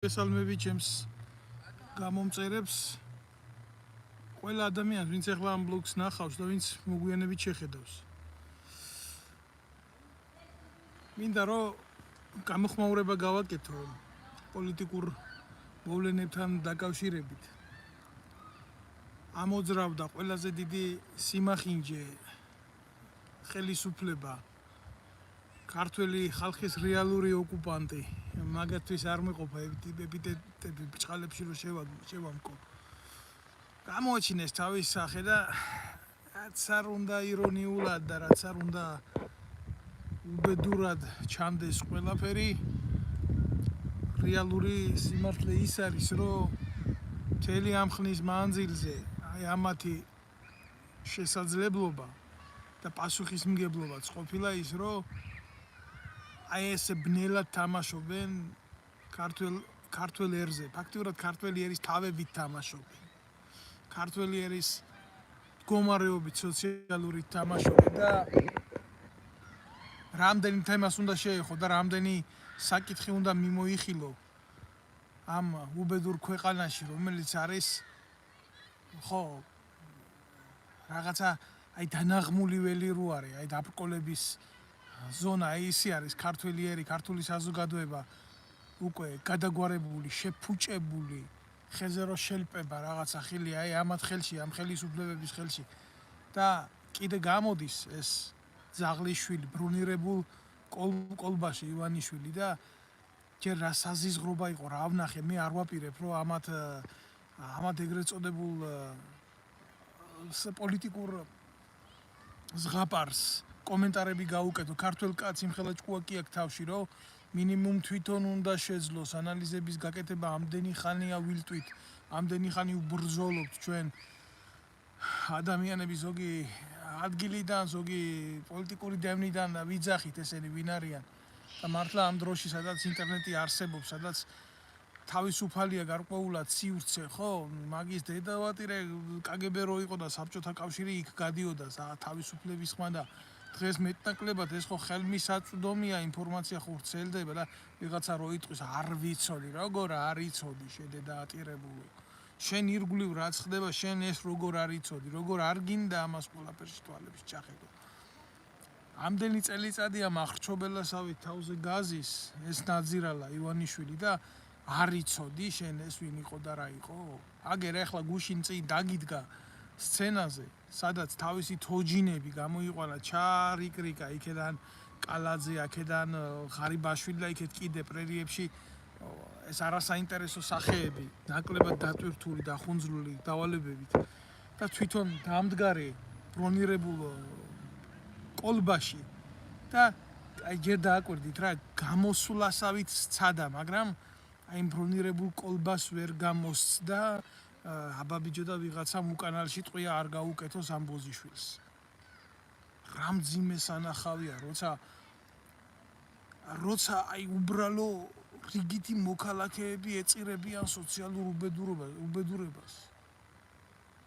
გესალმები ჩემს გამომწერებს ყველა ადამიანს ვინც ახლა ამ ბლოგს ნახავს და ვინც მოგვიანებით შეხედავს. მინდა რომ გამოხმაურება გავაკეთო პოლიტიკურ მოვლენებთან დაკავშირებით. ამოძრავდა ყველაზე დიდი სიმახინჯე ხელისუფლება ქართველი ხალხის რეალური ოკუპანტი მაგათთვის არ მეყოფა ეპიტეტები ბჭყალებში რომ შევამკო. გამოაჩინეს თავის სახე და რაც არ უნდა ირონიულად და რაც არ უნდა უბედურად ჩანდეს ყველაფერი რეალური სიმართლე ის არის რომ მთელი ამ ხნის მანძილზე აი ამათი შესაძლებლობა და პასუხისმგებლობაც ყოფილა ის რომ აი ეს ბნელად თამაშობენ ქართველ ერზე, ფაქტიურად ქართველი ერის თავებით თამაშობენ. ქართველი ერის მდგომარეობით სოციალური თამაშობენ და რამდენი თემას უნდა შეეხო და რამდენი საკითხი უნდა მიმოიხილო ამ უბედურ ქვეყანაში, რომელიც არის ხო რაღაცა აი დანაღმული ველი რო არის, აი დაბრკოლების ზონა ისი არის ქართველი ერი, ქართული საზოგადოება უკვე გადაგვარებული, შეფუჭებული, ხეზე რო შელპება რაღაცა ხილი აი ამათ ხელში, ამ ხელისუფლებების ხელში და კიდე გამოდის ეს ძაღლიშვილი, ბრუნირებულ კოლბაში ივანიშვილი და ჯერ რა საზიზღრობა იყო რა ვნახე, მე არ ვაპირებ რომ ამათ ეგრეთ წოდებულ პოლიტიკურ ზღაპარს კომენტარები გაუკეთო ქართველ კაცს იმხელა ჭკუაკი აქვს თავში რომ მინიმუმ თვითონ უნდა შეძლოს ანალიზების გაკეთება ამდენი ხანია ვილტვით ამდენი ხანი უბრძოლობთ ჩვენ ადამიანები ზოგი ადგილიდან ზოგი პოლიტიკური დევნიდან და ვიძახით ესენი ვინ არიან და მართლა ამ დროში სადაც ინტერნეტი არსებობს სადაც თავისუფალია გარკვეულად სივრცე ხო მაგის დედავატირე კგბ რო იყო და საბჭოთა კავშირი იქ გადიოდა თავისუფლების ხმა და დღეს მეტნაკლებად ეს ხო ხელმისაწვდომია ინფორმაცია ხო ვრცელდება და ვიღაცა რო იტყვის არ ვიცოდი როგორ არ იცოდი შედედაატირებულო შენ ირგვლივ რაც ხდება შენ ეს როგორ არ იცოდი როგორ არ გინდა ამას ყველაფერში თვალებს ჩახედო ამდენი წელიწადია მახრჩობელასავით თავზე გაზის ეს ნაძირალა ივანიშვილი და არ იცოდი შენ ეს ვინ იყო და რა იყო აგერ ახლა გუშინ წინ დაგიდგა სცენაზე სადაც თავისი თოჯინები გამოიყვანა ჩარიკრიკა იქედან კალაძე აქედან ღარიბაშვილი და იქეთ კიდე პრერიებში ეს არასაინტერესო სახეები ნაკლებად დატვირთული დახუნძლული დავალებებით და თვითონ დამდგარი ბრონირებულ კოლბაში და აი ჯერ დააკვირდით რა გამოსვლასავით სცადა მაგრამ აი ბრონირებულ კოლბას ვერ გამოსცდა აბაბიჯო და ვიღაცამ უკანალში ტყვია არ გაუკეთოს ამბოზიშვილს. რამძიმე სანახავია, როცა აი უბრალო რიგითი მოქალაქეები ეწირებიან სოციალურ უბედურებას.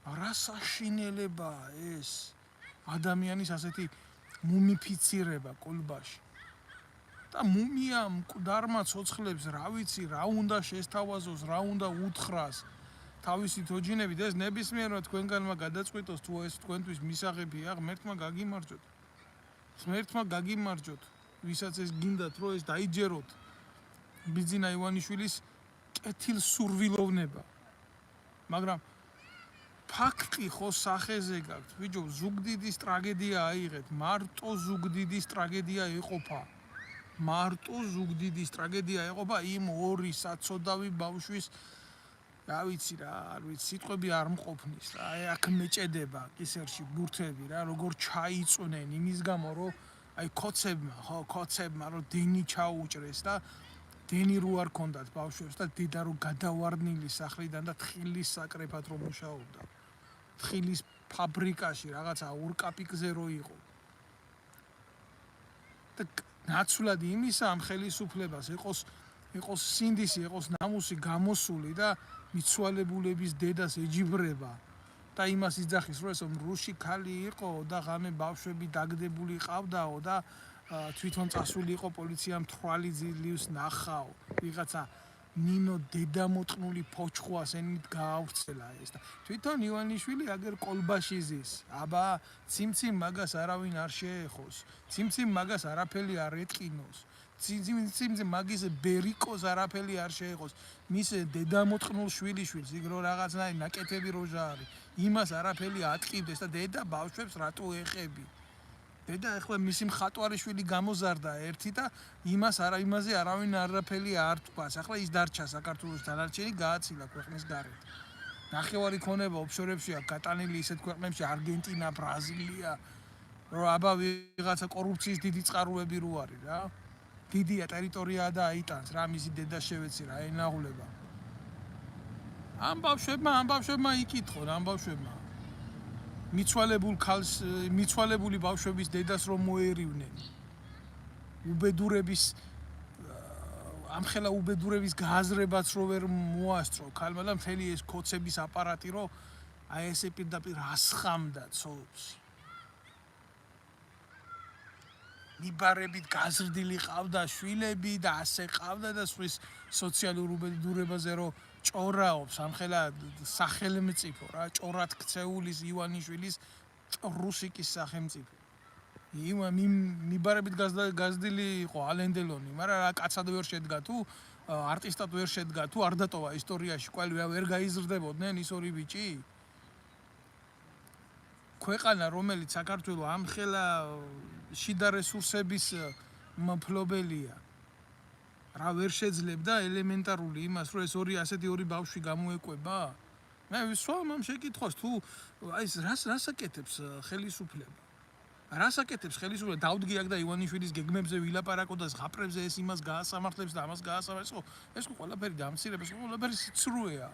რა საშინელებაა ეს ადამიანის ასეთი მუმიფიცირება კოლბაში. და მუმია მკვდარმა ცოცხლებს რა ვიცი, რა უნდა შესთავაზოს, რა უნდა უთხრას. თავისი თოჯინებით ეს ნებისმიერმა თქვენგანმა გადაწყვიტოს თუ ეს თქვენთვის მისაღებია ღმერთმა გაგიმარჯოთ. ღმერთმა გაგიმარჯოთ, ვისაც ეს გინდათ რომ ეს დაიჯეროთ. ბიძინა ივანიშვილის კეთილსურვილოვნება. მაგრამ ფაქტი ხო სახეზე გაქვთ. ბიჭო, ზუგდიდის ტრაგედია აიღეთ, მარტო ზუგდიდის ტრაგედია ეყოფა. მარტო ზუგდიდის ტრაგედია ეყოფა იმ ორი საცოდავი ბავშვის რა ვიცი რა, არ ვიცი, სიტყვები არ მყოფნის რა, აი აქ მეჭედება კისერში ბურთები რა, როგორ ჩაიწვნენ იმის გამო რომ აი კოცებმა რომ დენი ჩაუჭრეს და დენი რო არ ქონდათ ბავშვებს და დედა რო გადავარდნილი სახლიდან და თხილის საკრეფად რომ მუშაობდა. თხილის ფაბრიკაში რაღაცა ურკაპიკზე რო იყო. და ნაცვლად იმისა ამ ხელისუფლებას იყოს სინდისი, იყოს ნამუსი გამოსული და მიცვალებულების დედას ეჯიბრება და იმას იძახის რომ ეს რუში ქალი იყო და ღამე ბავშვები დაგდებული ყავდაო და თვითონ წასული იყო პოლიციამ თვალი ძლივს ნახაო ვიღაცა ნინო დედამოწყნული ფოჩხვას ენით გაავრცელა ეს და თვითონ ივანიშვილი აგერ კოლბაში ზის. აბა ციმციმ მაგას არავინ არ შეეხოს. ციმციმ მაგას არაფერი არ ეტყინოს. ციმციმ მაგის ბერიკოს არაფერი არ შეეხოს. მის დედამოწყნულ შვილიშვილს იქ რო რაღაცნაირი ნაკეთები როჟა არის. იმას არაფერი ატყიდეს და დედა ბავშვებს რატო ეხები? დედა ახლა მისი მხატვარიშვილი გამოზარდა ერთი და იმაზე არავინ არაფერი არ თქვას. ახლა ის დარჩა საქართველოს დანარჩენი გააცილა ქვეყნის გარეთ. ნახევარი ქონება ოფშორებში აქვს გატანილი ისეთ ქვეყნებში არგენტინა, ბრაზილია, რომ აბა ვიღაცა კორუფციის დიდი წყაროები რო არის რა. დიდია ტერიტორია და აიტანს რა მისი დედა შევეცი რა ენაღულება. ამ ბავშვებმა იკითხონ ამ ბავშვებმა. მიცვალებული ბავშვების დედას რომ მოერივნენ. უბედურების ამხელა უბედურების გააზრებაც რო ვერ მოასწრო ქალმა და მთელი ეს კოცების აპარატი რო აი ესე პირდაპირ ასხამდა ცოლს. მიბარებით გაზრდილი ყავდა შვილები და ასე ყავდა და სხვის სოციალურ უბედურებაზე რო ჭორაობს ამხელა სახელმწიფო რა ჭორად ქცეულის ივანიშვილის რუსიკის სახელმწიფო. მიბარებით გაზრდილი იყო ალენდელონი, მაგრამ რა კაცად ვერ შედგა თუ არტისტად ვერ შედგა თუ არ დატოვა ისტორიაში ყველი ვერ გაიზრდებოდნენ ის ორი ბიჭი? ქვეყანა რომელიც საქართველოს ამხელა შიდა რესურსების მფლობელია რა ვერ შეძლებდა ელემენტარული იმას რომ ეს ასეთი ორი ბავშვი გამოეკვება? მე ვისვამ ამ შეკითხვას თუ აი რას აკეთებს ხელისუფლება? რას აკეთებს ხელისუფლება? დავდგი აქ და ივანიშვილის გეგმებზე ვილაპარაკო და ზღაპრებზე ეს იმას გაასამართლებს და ამას გაასამართლებს. ეს ხო ყველაფერი დამცირება, ეს ყველაფერი სიცრუეა.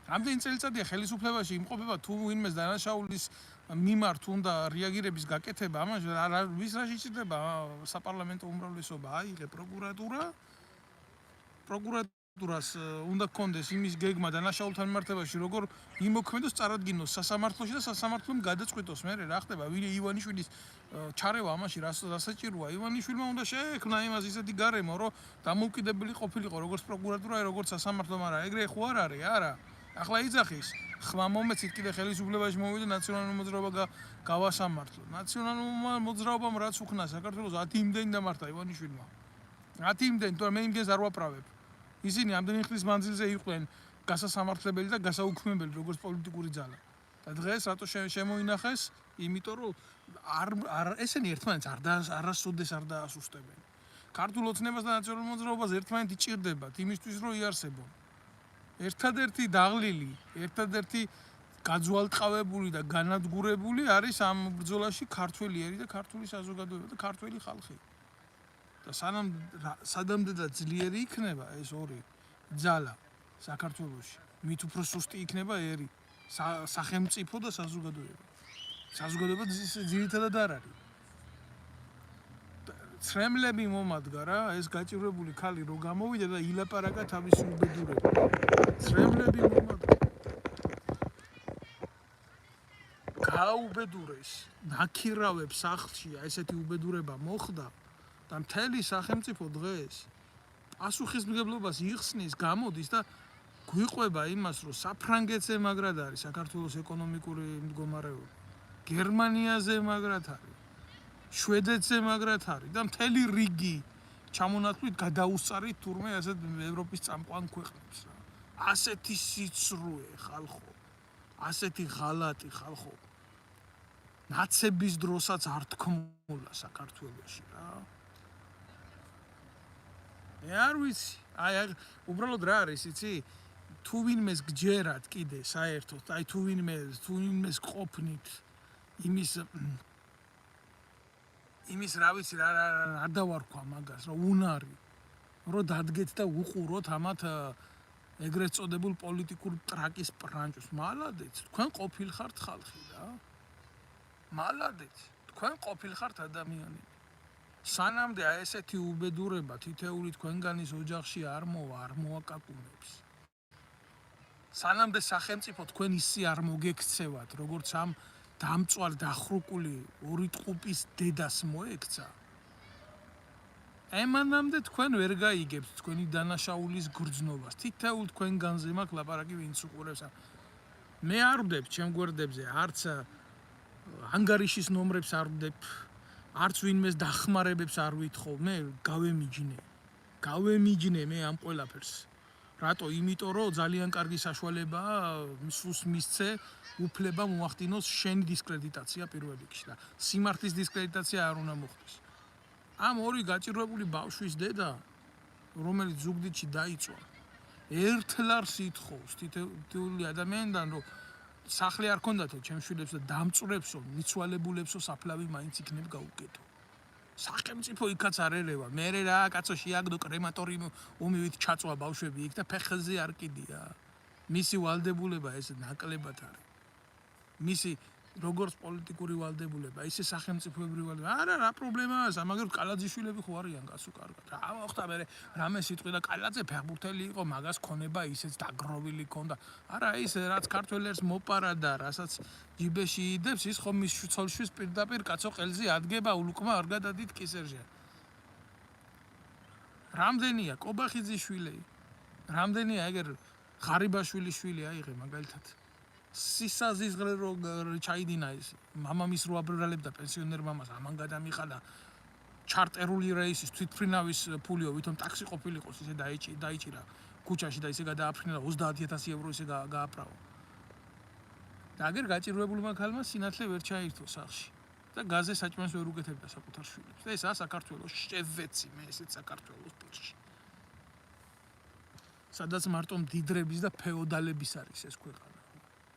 რამდენი წელიწადია ხელისუფლებაში იმყოფება თუ ვინმეს დანაშაულის მიმართ უნდა რეაგირების გაკეთება, ამას ვის რა შეჭირდება საპარლამენტო უმრავლესობა? აიღე პროკურატურას უნდა გქონდეს იმის გეგმა დანაშაულთან მიმართებაში, როგორ იმოქმედოს წარადგინოს სასამართლოში და სასამართლომ გადაწყვიტოს მე რა ხდება ივანიშვილის ჩარევა ამაში რასაჭიროა. ივანიშვილმა უნდა შეექმნა იმას ისეთი გარემო, რომ დამოუკიდებელი ყოფილიყო როგორც პროკურატურა, როგორც სასამართლო, მაგრამ ეგრე ხო არ არის, არა. ახლა იძახის ხმა მომეცით კიდე ხელისუფლებაში მოვიდა ნაციონალური მოძრაობა გავასამართლო. ნაციონალურმა მოძრაობამ რაც უხნა საქართველოს 10 იმდენი დამართა ივანიშვილმა. 10 იმდენი, თორემ მე იმდენს არ ვაправებ. ისინი ამდენი ხნის მანძილზე იყვნენ გასასამართლებელი და გასაუქმებელი როგორც პოლიტიკური ძალა. და დღეს რატო შემოინახეს? იმიტომ რომ ესენი ერთმანეთს არასოდეს არ დაასუსტებენ. ქართულ ოცნებას და ნაციონალურ მოძრაობას ერთმანეთი ჭირდებათ იმისთვის რომ იარსებონ. ერთადერთი დაღლილი, ერთადერთი გაძვალტყავებული და განადგურებული არის ამ ბრძოლაში ქართველი ერი და ქართული საზოგადოება და ქართველი ხალხი. და სადამდე და ძლიერი იქნება ეს ორი ძალა საქართველოში, მით უფრო სუსტი იქნება ერი, სახელმწიფო და საზოგადოება. საზოგადოება ძირითადად არ არის. ცრემლები მომადგა რა, ეს გაჭირვებული ქალი რო გამოვიდა და ილაპარაკა თავისი უბედურება. ცრემლები მომადგა. გააუბედურეს, ნაქირავებს სახლში ესეთი უბედურება მოხდა და მთელი სახელმწიფო დღეს პასუხისმგებლობას იხსნის, გამოდის და გვიყვება იმას, რომ საფრანგეთს ემაგრად არის საქართველოს ეკონომიკური მდგომარეობა. გერმანიაზე ემაგრად არის. შვედეთს ემაგრად არის და მთელი რიგი ჩამონათვლით გადაუსწარით თურმე ასეთ ევროპის წამყვან ქვეყნებს რა. ასეთი სიცრუე ხალხო, ასეთი ღალატი ხალხო. ნაცების დროსაც არ თქმულა საქართველოში რა. მე არ ვიცი, აი უბრალოდ რა არის, იცი? თუ ვინმეს გჯერათ კიდე საერთოდ, აი თუ ვინმეს ყოფნით იმის რა ვიცი რა დავარქვა მაგას, რომ უნარი, რომ დადგეთ და უყუროთ ამათ ეგრეთ წოდებულ პოლიტიკურ ტრაკის პრანჭოს. მალადეც, თქვენ ყოფილხართ ხალხი რა. მალადეც, თქვენ ყოფილხართ ადამიანები. სანამდე აი ესეთი უბედურება თითეული თქვენგანის ოჯახში არ მოაკაკუნებს. სანამდე სახელმწიფო თქვენ ისე არ მოგექცევათ, როგორც ამ დამწვალ დახრუკული ორი ტყუპის დედას მოექცა. ემანამდე თქვენ ვერ გაიგებთ თქვენი დანაშაულის გრძნობას. თითოეულ თქვენგანზე მაქვს ლაპარაკი, ვინც უყურებს. მე არ ვდებ ჩემ გვერდებზე, არც ანგარიშის ნომრებს არ ვდებ, არც ვინმეს დახმარებებს არ ვითხოვ. მე გავემიჯნე მე ამ ყველაფერს. რატო? იმიტომ რომ ძალიან კარგი საშუალებაა სულს მისცე უფლება მოახდინოს შენი დისკრედიტაცია პირველ რიგში და სიმართლის დისკრედიტაცია არ უნდა მოხდეს. ამ ორი გაჭირვებული ბავშვის დედა, რომელიც ზუგდიდში დაიწვა, ერთლარს ითხოვს თითოეული ადამიანიდან, რომ სახლი არ ქონდათო ჩემ შვილებს და დამწვრებსო, მიცვალებულებსო საფლავი მაინც იქნებ გაუკეთო. სახელმწიფო იქაც არ ერევა. მე რა კაცო შეაგდო კრემატორიუმით ჩაწვა ბავშვები იქ და ფეხზე არ კიდია. მისი ვალდებულება ეს ნაკლებად არის. მისი როგორც პოლიტიკური ვალდებულება, ისე სახელმწიფოებრივი ვალდებულება. არა, რა პრობლემაა, მაგრამ კალაძიშვილები ხო არიან კაცო კარგად. რა მოხდა მე რამე სიტყვი და კალაძე ფეხბურთელი იყო, მაგას ქონება ისეც დაგროვილი ქონდა. არა, ის რაც ქართველებს მოპარა და რასაც ჯიბეში იდებს, ის ხომ მის ცოლშვის პირდაპირ კაცო ყელზე ადგება, ულუკმა არ გადადით კისერჟე. რამდენია კობახიძის შვილი? რამდენია ეგერ ღარიბაშვილის შვილი აიღე მაგალითად? სისაზიზღრე რო ჩაიდინა ეს მამამის რო აბრალებდა პენსიონერ მამას ამან გადამიხადა ჩარტერული რეისის თვითფრინავის ფულიო ვითომ ტაქსი ყოფილიყოს ისე დაიჭირა ქუჩაში და ისე გადააფრინა 30000 ევრო ისე გააправა და აგერ გაჭირვებულმა ქალმა სინათლე ვერ ჩაირთო სახლში და გაზზე საჭმელს ვერ უკეთებდა საკუთარ შვილებს და ესაა საქართველოს შევეცი მე ესეც საქართველოს პირში სადაც მარტო მდიდრების და ფეოდალების არის ეს ქვეყანა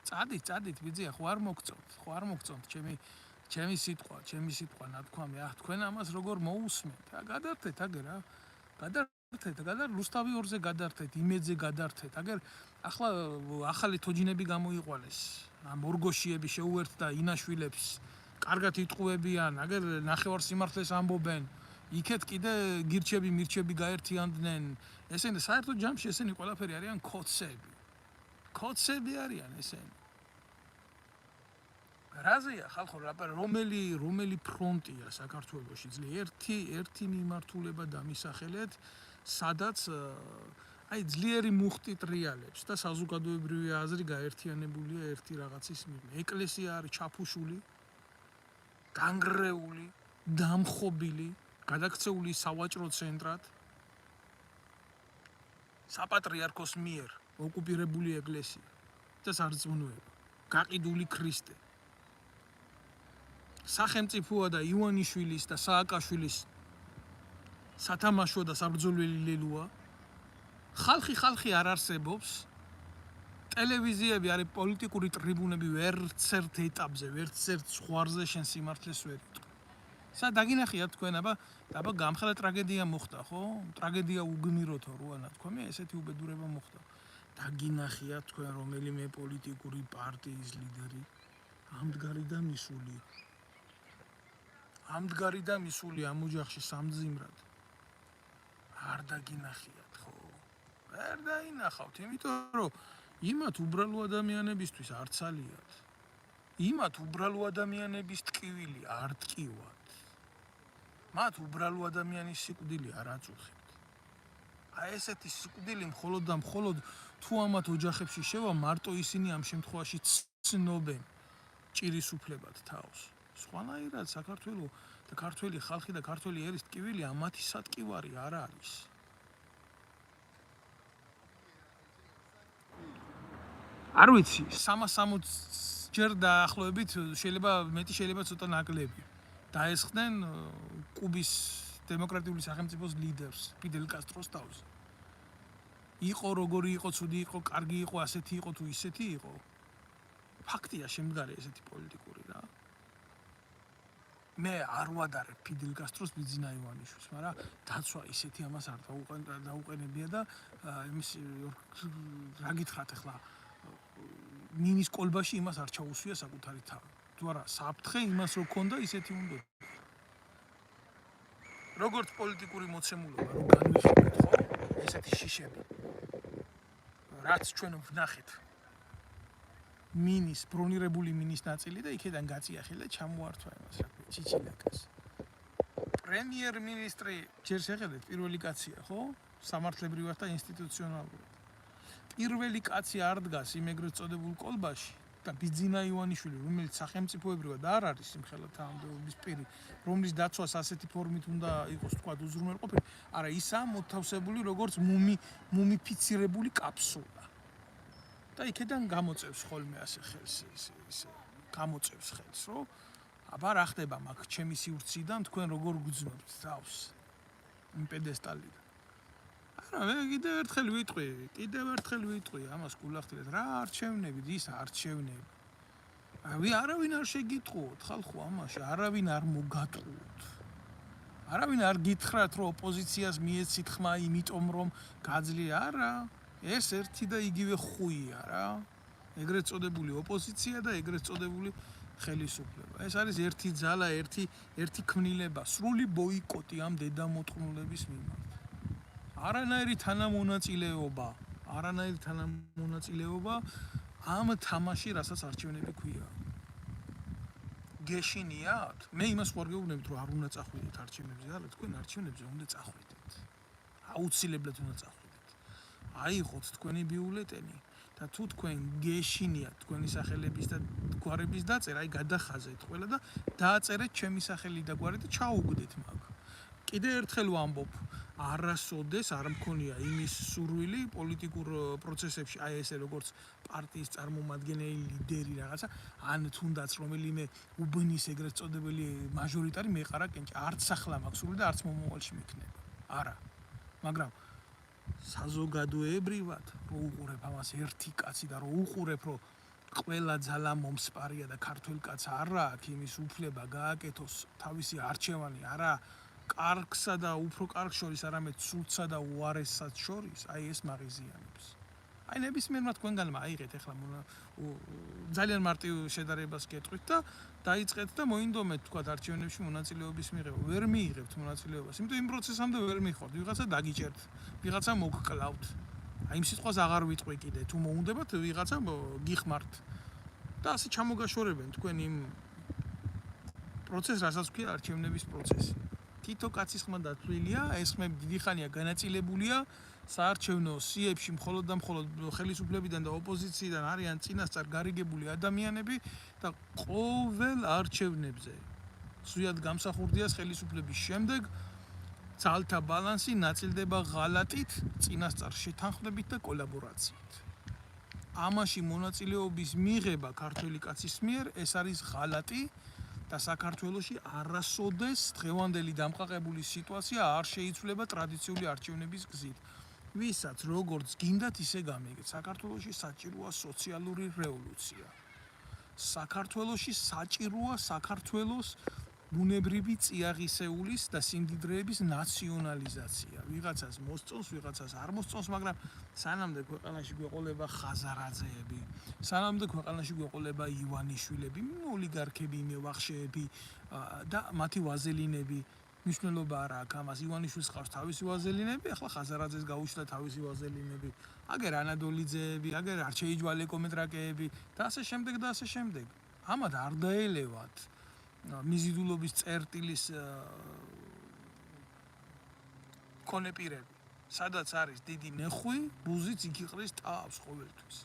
წადით ბიძია ხო არ მოგწონთ ჩემი სიტყვა ნათქვამი თქვენ ამას როგორ მოусმენთ გადართეთ აგერ რუსთავი 2-ზე გადართეთ იმედზე გადართეთ აგერ ახლა ახალი თოჯინები გამოიყვანეს ამ ორგოშიები შეუერთდა ინაშვილებს კარგად იტყუებიან აგერ ნახევარ სიმართლეს ამბობენ იქეთ კიდე გირჩები მირჩები გაერთიანდნენ ესენი საერთოდ ჯამში ესენი ყველაფერი არიან კოცები არიან ესენი. რაზეა ხალხო რომელი ფრონტია საქართველოში ერთი მიმართულება დამისახელეთ, სადაც აი ძლიერი მუხტი ტრიალებს და საზოგადოებრივი აზრი გაერთიანებულია ერთი რაღაცის მიერ. ეკლესია არის ჩაფუშული, განგრეული, დამხობილი, გადაქცეული სავაჭრო ცენტრად საპატრიარქოს მიერ ოკუპირებული ეკლესია და სარწმუნოება, გაყიდული ქრისტე. სახელმწიფოა და ივანიშვილის და სააკაშვილის სათამაშო და საბრძოლველი ლელუა. ხალხი არ არსებობს. ტელევიზიები არის პოლიტიკური ტრიბუნები ვერცერთ ეტაპზე, ვერცერთ ზღვარზე შენ სიმართლეს ვერ იტყვი. დაგინახიათ თქვენ, აბა გამხელა ტრაგედია მოხდა, ხო? ტრაგედია უგმიროთო როა ნათქვამი, ესეთი უბედურება მოხდა. დაგინახიათ თქვენ რომელიმე პოლიტიკური პარტიის ლიდერი ამდგარი და მისული ამ ოჯახში სამძიმრად არ დაგინახიათ, ხო? ვერ დაინახავთ, იმიტომ რომ იმათ უბრალო ადამიანებისთვის არ ცალიათ. იმათ უბრალო ადამიანების ტკივილი არ ტკივათ. მათ უბრალო ადამიანის სიკვდილი არ აწუხებთ. აი ესეთი სიკვდილი მხოლოდ და მხოლოდ თუ ამათ ოჯახებში შევა, მარტო ისინი ამ შემთხვევაში ცნობენ ჭირის უფლებად თავს. სხვანაირად საქართველო და ქართველი ხალხი და ქართველი ერის ტკივილი ამათი სატკივარი არ არის. არ ვიცი, 360 ჯერ დაახლოებით შეიძლება ცოტა ნაკლები. დაესხდნენ კუბის დემოკრატიული სახელმწიფოს ლიდერს, ფიდელ კასტროს თავს. იყო როგორი იყო, ცუდი იყო, კარგი იყო, ასეთი იყო თუ ისეთი იყო. ფაქტია შემდგარი ესეთი პოლიტიკური რა. მე არ ვადარებ ფიდელ კასტროს ბიძინა ივანიშვილს, მაგრამ დაცვა ისეთი ამას არ დაუყენებია და იმის რა გითხრათ ახლა მინის კოლბაში იმას არ ჩაუსვია საკუთარი თავი. თუ არა, საფრთხე იმას რო ქონდა, ისეთი უნდა. როგორც პოლიტიკური მოცემულობა რო განვიხილეთ, ხო? ესეთი შიშები. რაც ჩვენ ვნახეთ. მინის ბრონირებული მინის ნაწილი და იქიდან გაწიახილე ჩამოართვა იმას რა ქვია, ჩიჩილაკას. პრემიერ-მინისტრი ჯერ შეხედეთ პირველი კაცია, ხო? სამართლებრივად და ინსტიტუციონალურად. პირველი კაცი არ დგას იმ ეგრეთ წოდებულ კოლბაში და ბიძინა ივანიშვილი, რომელიც სახელმწიფოებრივად არ არის იმხელა თანამდებობის პირი, რომლის დაცვას ასეთი ფორმით უნდა იყოს თქვა უზრუნველყოფილი, არა ისაა მოთავსებული როგორც მუმიფიცირებული კაფსულა. და იქიდან გამოწევს ხოლმე ასე ხელს ისე გამოწევს ხელს, რომ აბა რა ხდება მაგ ჩემი სივრციდან თქვენ როგორ გძნობთ თავს იმ პედესტალიდან. არა, მე კიდევ ერთხელ ვიტყვი ამას გულახდილეთ რა არჩევნები, ის არჩევნები. არავინ არ შეგიტყუოთ ხალხო ამაში, არავინ არ მოგატყუოთ. არავინ არ გითხრათ რომ ოპოზიციას მიეცით ხმა იმიტომ რომ გაძლია, არა, ეს ერთი და იგივე ხუია რა. ეგრეთ წოდებული ოპოზიცია და ეგრეთ წოდებული ხელისუფლება. ეს არის ერთი ძალა, ერთი ქმნილება, სრული ბოიკოტი ამ დედამოწყნულების მიმართ. არანაირი თანამონაწილეობა ამ თამაში, რასაც არჩევნები ქვია. გეშინიათ? მე იმას ვარ გეუბნებით, რომ არ უნდა წახვიდეთ არჩევნებზე, არა, თქვენ არჩევნებზე უნდა წახვიდეთ. აუცილებლად უნდა წახვიდეთ. აიღოთ თქვენი ბიულეტენი და თუ თქვენ გეშინიათ თქვენი სახელების და გვარების დაწერა, აი გადახაზეთ ყველა და დააწერეთ ჩემი სახელი და გვარი და ჩაუგდეთ მაგ. კიდე ერთხელ ვამბობ, არასოდეს არ მქონია იმის სურვილი პოლიტიკურ პროცესებში, აი ესე როგორც პარტიის წარმომადგენელი, ლიდერი რაღაცა, ან თუნდაც რომელიმე უბნის ეგრეთ წოდებული მაჟორიტარი მეყარა კენჭი, არც ახლა მაქვს სურვილი და არც მომავალში მექნება. არა. მაგრამ საზოგადოებრივად რო უყურებ ამას ერთი კაცი და რო უყურებ რომ ყველა ძალა მომსპარია და ქართველ კაცს არ აქვს იმის უფლება გააკეთოს თავისი არჩევანი, არა კარგსა და უფრო კარგ შორის, არამედ სულსა და უარესსაც შორის, აი ეს მაღიზიანებს. აი ნებისმიერმა თქვენგანმა აიღეთ ახლა ძალიან მარტივ შედარებას გეტყვით და დაიწყეთ და მოინდომეთ თქვა არჩევნებში მონაწილეობის მიღება. ვერ მიიღებთ მონაწილეობას, იმიტომ იმ პროცესამდე ვერ მიხართ, ვიღაცა დაგიჭერთ, ვიღაცა მოგკლავთ. აი იმ სიტყვას აღარ ვიტყვი კიდე, თუ მოუნდებათ ვიღაცა გიხმართ. და ასე ჩამოგაშორებენ თქვენ იმ პროცესს, რასაც ქვია არჩევნების პროცესი. თითო კაცის ხმა დათვლილია, ეს ხმები დიდი ხანია განაწილებულია საარჩევნო სიებში მხოლოდ და მხოლოდ ხელისუფლებიდან და ოპოზიციიდან არიან წინასწარ გარიგებული ადამიანები და ყოველ არჩევნებზე სულიად გამსახურდიას ხელისუფლების შემდეგ ძალთა ბალანსი ნაწილდება ღალატით, წინასწარ შეთანხმებით და კოლაბორაციით. ამაში მონაწილეობის მიღება ქართველი კაცის მიერ ეს არის ღალატი და საქართველოში არასოდეს დღევანდელი დამყარებული სიტუაცია არ შეიცვლება ტრადიციული არჩევნების გზით. ვისაც როგორც გინდათ ისე გამიგეთ. საქართველოში საჭიროა სოციალური რევოლუცია. საქართველოში საჭიროა საქართველოს ბუნებრივი წიაღისეულის და სიმდიდრეების ნაციონალიზაცია. ვიღაცას მოსწონს, ვიღაცას არ მოსწონს, მაგრამ სანამდე ქვეყანაში გვეყოლება ხაზარაძეები, სანამდე ქვეყანაში გვეყოლება ივანიშვილები, ოლიგარქები, მევახშეები და მათი ვაზელინები. მნიშვნელობა არ აქვს ამას, ივანიშვილს ყავს თავისი ვაზელინები, ახლა ხაზარაძეს გაუჩნდა თავისი ვაზელინები, აგერ ანადოლიძეები, აგერ არჩეიჯვალე კომეტრაკეები და ასე შემდეგ და ასე შემდეგ. ამათ არ დაელევათ მიზიდულობის წერტილის კონეპირები, სადაც არის დიდი ნეხვი, ბუზიც იქ იყრის თავს ყოველთვის.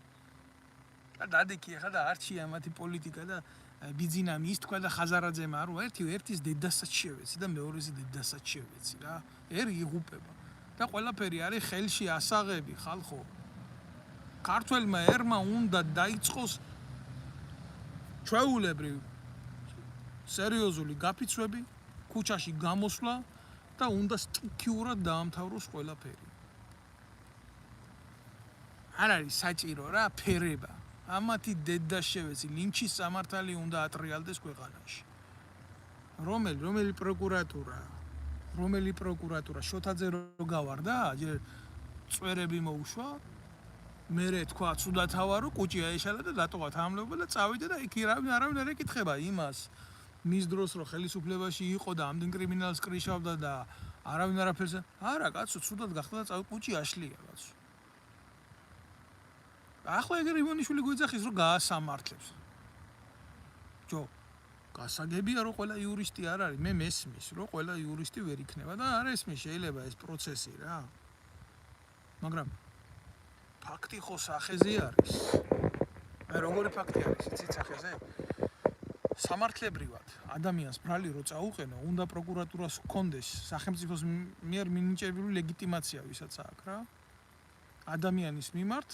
და დადექი ახლა და არჩია მათი პოლიტიკა და ბიძინა მისთქვა და ხაზარაძემ არო ერთის დედასაც შევეცი და მეორეს დედასაც შევეცი რა. ერი იღუპება და ყველაფერი არის ხელში ასაღები ხალხო. ქართველმა ერმა უნდა დაიწყოს ჩვეულებრივ სერიოზული გაფიცვები, ქუჩაში გამოსვლა და უნდა სტიქიურად დაამთავროს ყველაფერი. არ არის საჭირო რა ფერება. ამათი დედა შევეცი, ლინჩის სამართალი უნდა ატრიალდეს ქვეყანაში. რომელი პროკურატურა შოთაძე რო გავარდა, ჯერ წვერები მოუშვა, მერე თქვა ცუდათავარო, კუჭი აეშალა და დატოვა თანამდებობა და წავიდა და იქ არავინ არ ეკითხება იმას. მის დროს რო ხელისუფლებაში იყო და ამდენ კრიმინალს კრიშავდა და არავინ არაფერს არა კაცო ცუდად გახდა და კუჭი აშლია კაცო. ახლა ეგრე ივანიშვილი გვიძახის რომ გაასამართლებს. გასაგებია რომ ყველა იურისტი არ არის, მე მესმის რომ ყველა იურისტი ვერ იქნება და არ ესმის შეიძლება ეს პროცესი რა. მაგრამ ფაქტი ხო სახეზე არის. აი როგორი ფაქტი არის, იცით სახეზე? სამართლებრივად ადამიანს ბრალი რო წაუყენო, უნდა პროკურატურას ჰქონდეს სახელმწიფოს მიერ მინიჭებული ლეგიტიმაცია, ვისაც აქვს რა. ადამიანის მიმართ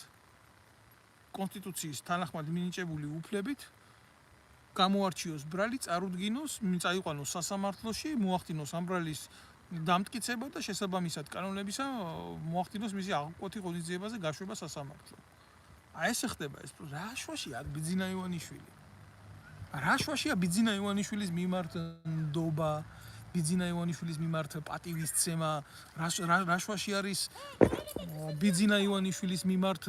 კონსტიტუციის თანახმად მინიჭებული უფლებით გამოარჩიოს ბრალი, წარუდგინოს, წაიყვანოს სასამართლოში, მოახდინოს ამ ბრალის დამტკიცება და შესაბამისად კანონებისა მოახდინოს მისი აღკვეთი ღონისძიებაზე გაშვება სასამართლო. აი ეს ხდება ეს რა შვაშია ბიძინა ივანიშვილი. რა შვაშია ბიძინა ივანიშვილის მიმართ ნდობა, ბიძინა ივანიშვილის მიმართ პატივისცემა, რა შვაში არის ბიძინა ივანიშვილის მიმართ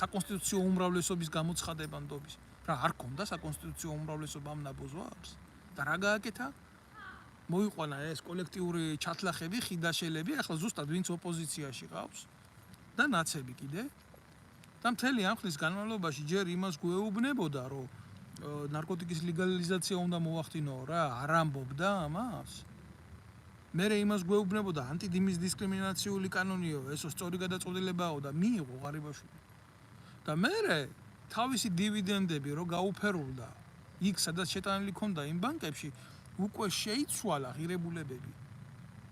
საკონსტიტუციო უმრავლესობის გამოცხადება ნდობის. რა არ ქონდა საკონსტიტუციო უმრავლესობა ამ ნაბოზვებს? და რა გააკეთა? მოიყვანა ეს კოლექტიური ჩათლახები, ხიდაშელები, ახლა ზუსტად ვინც ოპოზიციაში ყავს და ნაცები კიდე. და მთელი ამ ხნის განმავლობაში ჯერ იმას გვეუბნებოდა, რომ ნარკოტიკის ლეგალიზაცია უნდა მოახდინო რა, არ ამბობდა ამას. მერე იმას გვეუბნებოდა ანტიდის დისკრიმინაციული კანონიო, ესო სწორი გადაწყვეტილებაო და მიიღო ღარიბაშვილი. და მერე თავისი დივიდენდები რო გაუფერულდა იქ სადაც შეტანილი ქონდა იმ ბანკებში, უკვე შეიცვალა ღირებულებები.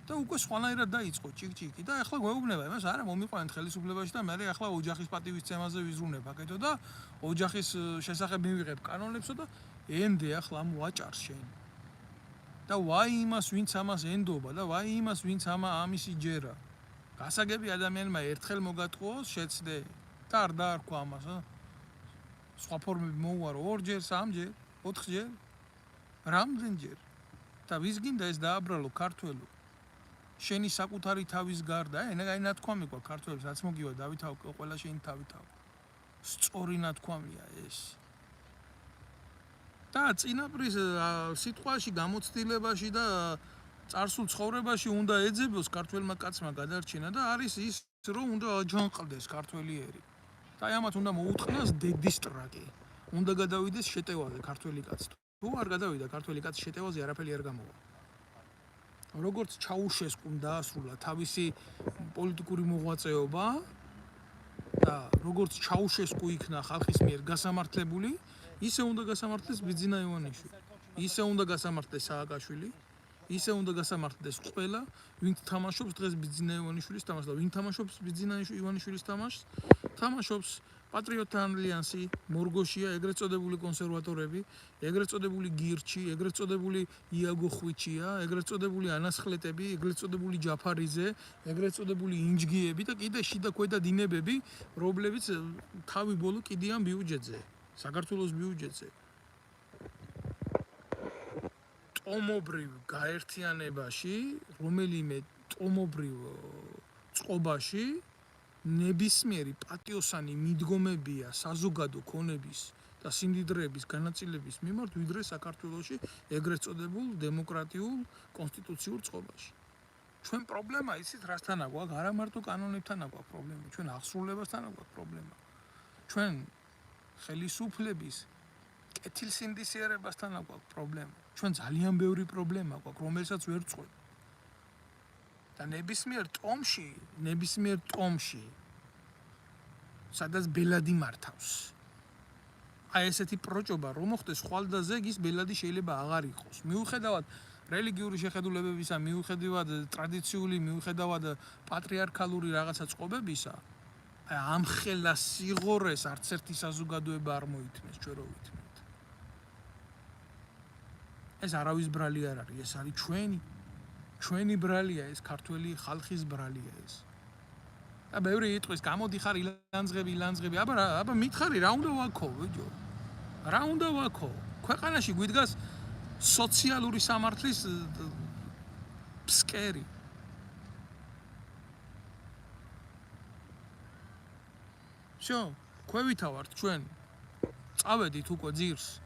და უკვე სხვანაირად დაიწყო ჭიკჭიკი და ახლა გვეუბნება იმას არა მომიყვანეთ ხელისუფლებაში და მე ახლა ოჯახის პატივისცემაზე ვიზრუნებ აკეთო და ოჯახის შესახებ მივიღებ კანონებსო და ენდე ახლა მოაჭარს შენ. და ვაი იმას ვინც ამას ენდობა და ვაი იმას ვინც ამისი ჯერა. გასაგები ადამიანმა ერთხელ მოგატყუოს შეცდე და არ დაარქვა ამას. სხვა ფორმები მოუარო 2-ჯერ, 3-ჯერ, 4-ჯერ. რამდენჯერ? და ვის გინდა ეს დააბრალო ქართველო? შენი საკუთარი თავის გარდა, აი ნათქვამი გქონდა ქართველებს, რაც მოგივა დავითაო, ყველა შენი თავითაო. სწორი ნათქვამია ეს. და წინაპრის სიტყვაში, გამოცდილებაში და წარსულ ცხოვრებაში უნდა ეძებოს ქართველმა კაცმა გადარჩენა და არის ის, რომ უნდა აჯანყდეს ქართველიერი. და აი ამათ უნდა მოუწყნას დედისტრაკი. უნდა გადავიდეს შეტევაზე ქართველი კაცი. თუ არ გადავიდა ქართველი კაცი შეტევაზე, არაფერი არ გამოვა. როგორც ჩაუშესკუმ დაასრულა თავისი პოლიტიკური მოღვაწეობა და როგორც ჩაუშესკუ იქნა ხალხის მიერ გასამართლებული, ისე უნდა გასამართლდეს ბიძინა ივანიშვილი. ისე უნდა გასამართლდეს სააკაშვილი, ისე უნდა გასამართლდეს ყველა, ვინც თამაშობს დღეს ბიძინა ივანიშვილის თამაშს და ვინ თამაშობს ბიძინა ივანიშვილის თამაშს, თამაშობს პატრიოტთა ალიანსი, მორგოშია, ეგრეთ წოდებული კონსერვატორები, ეგრეთ წოდებული გირჩი, ეგრეთ წოდებული იაგო ხვიჩია, ეგრეთ წოდებული ანასხლეტები, ეგრეთ წოდებული ჯაფარიძე, ეგრეთ წოდებული ინჯგიები და კიდე შიდა ქვედა დინებები, რომლებიც თავი ბოლო კიდიან ბიუჯეტზე, საქართველოს ბიუჯეტზე. ტომობრივ გაერთიანებაში, რომელიმე ტომობრივ წყობაში ნებისმიერი პატიოსანი მიდგომებია საზოგადო ქონების და სიმდიდრეების განაწილების მიმართ, ვიდრე საქართველოში ეგრეთ წოდებულ დემოკრატიულ კონსტიტუციურ წყობაში. ჩვენ პრობლემა იცით რასთან აქვს? არა მარტო კანონებთან აქვს პრობლემა, ჩვენ აღსრულებასთან აქვს პრობლემა. ჩვენ ხელისუფლების კეთილსინდისიერებასთან აქვს პრობლემა. ჩვენ ძალიან ბევრი პრობლემა გვაქვს, რომელსაც ვერ წყვეტ. და ნებისმიერ ტომში, სადაც ბელადი მართავს. აი ესეთი პროჭობა რომ მოხდეს ხვალდაზე ის ბელადი შეიძლება აღარ იყოს. მიუხედავად რელიგიური შეხედულებებისა, მიუხედავად ტრადიციული, მიუხედავად პატრიარქალური რაღაცა წყობებისა, აი ამ ხელა სიღორეს არც ერთი საზოგადოება არ მოითმეს, ჩვენ რო ვითმევთ. ეს არავის ბრალი არ არის, ეს არის ჩვენი ბრალია ეს, ქართველი ხალხის ბრალია ეს. და ბევრი იტყვის, გამოდი ხარ ილანძღები, აბა მითხარი რა უნდა ვაქო, ვიჯო? რა უნდა ვაქო? ქვეყანაში გვიდგას სოციალური სამართლის ფსკერი. შო, ქვევითა ვართ ჩვენ. წავედით უკვე ძირს.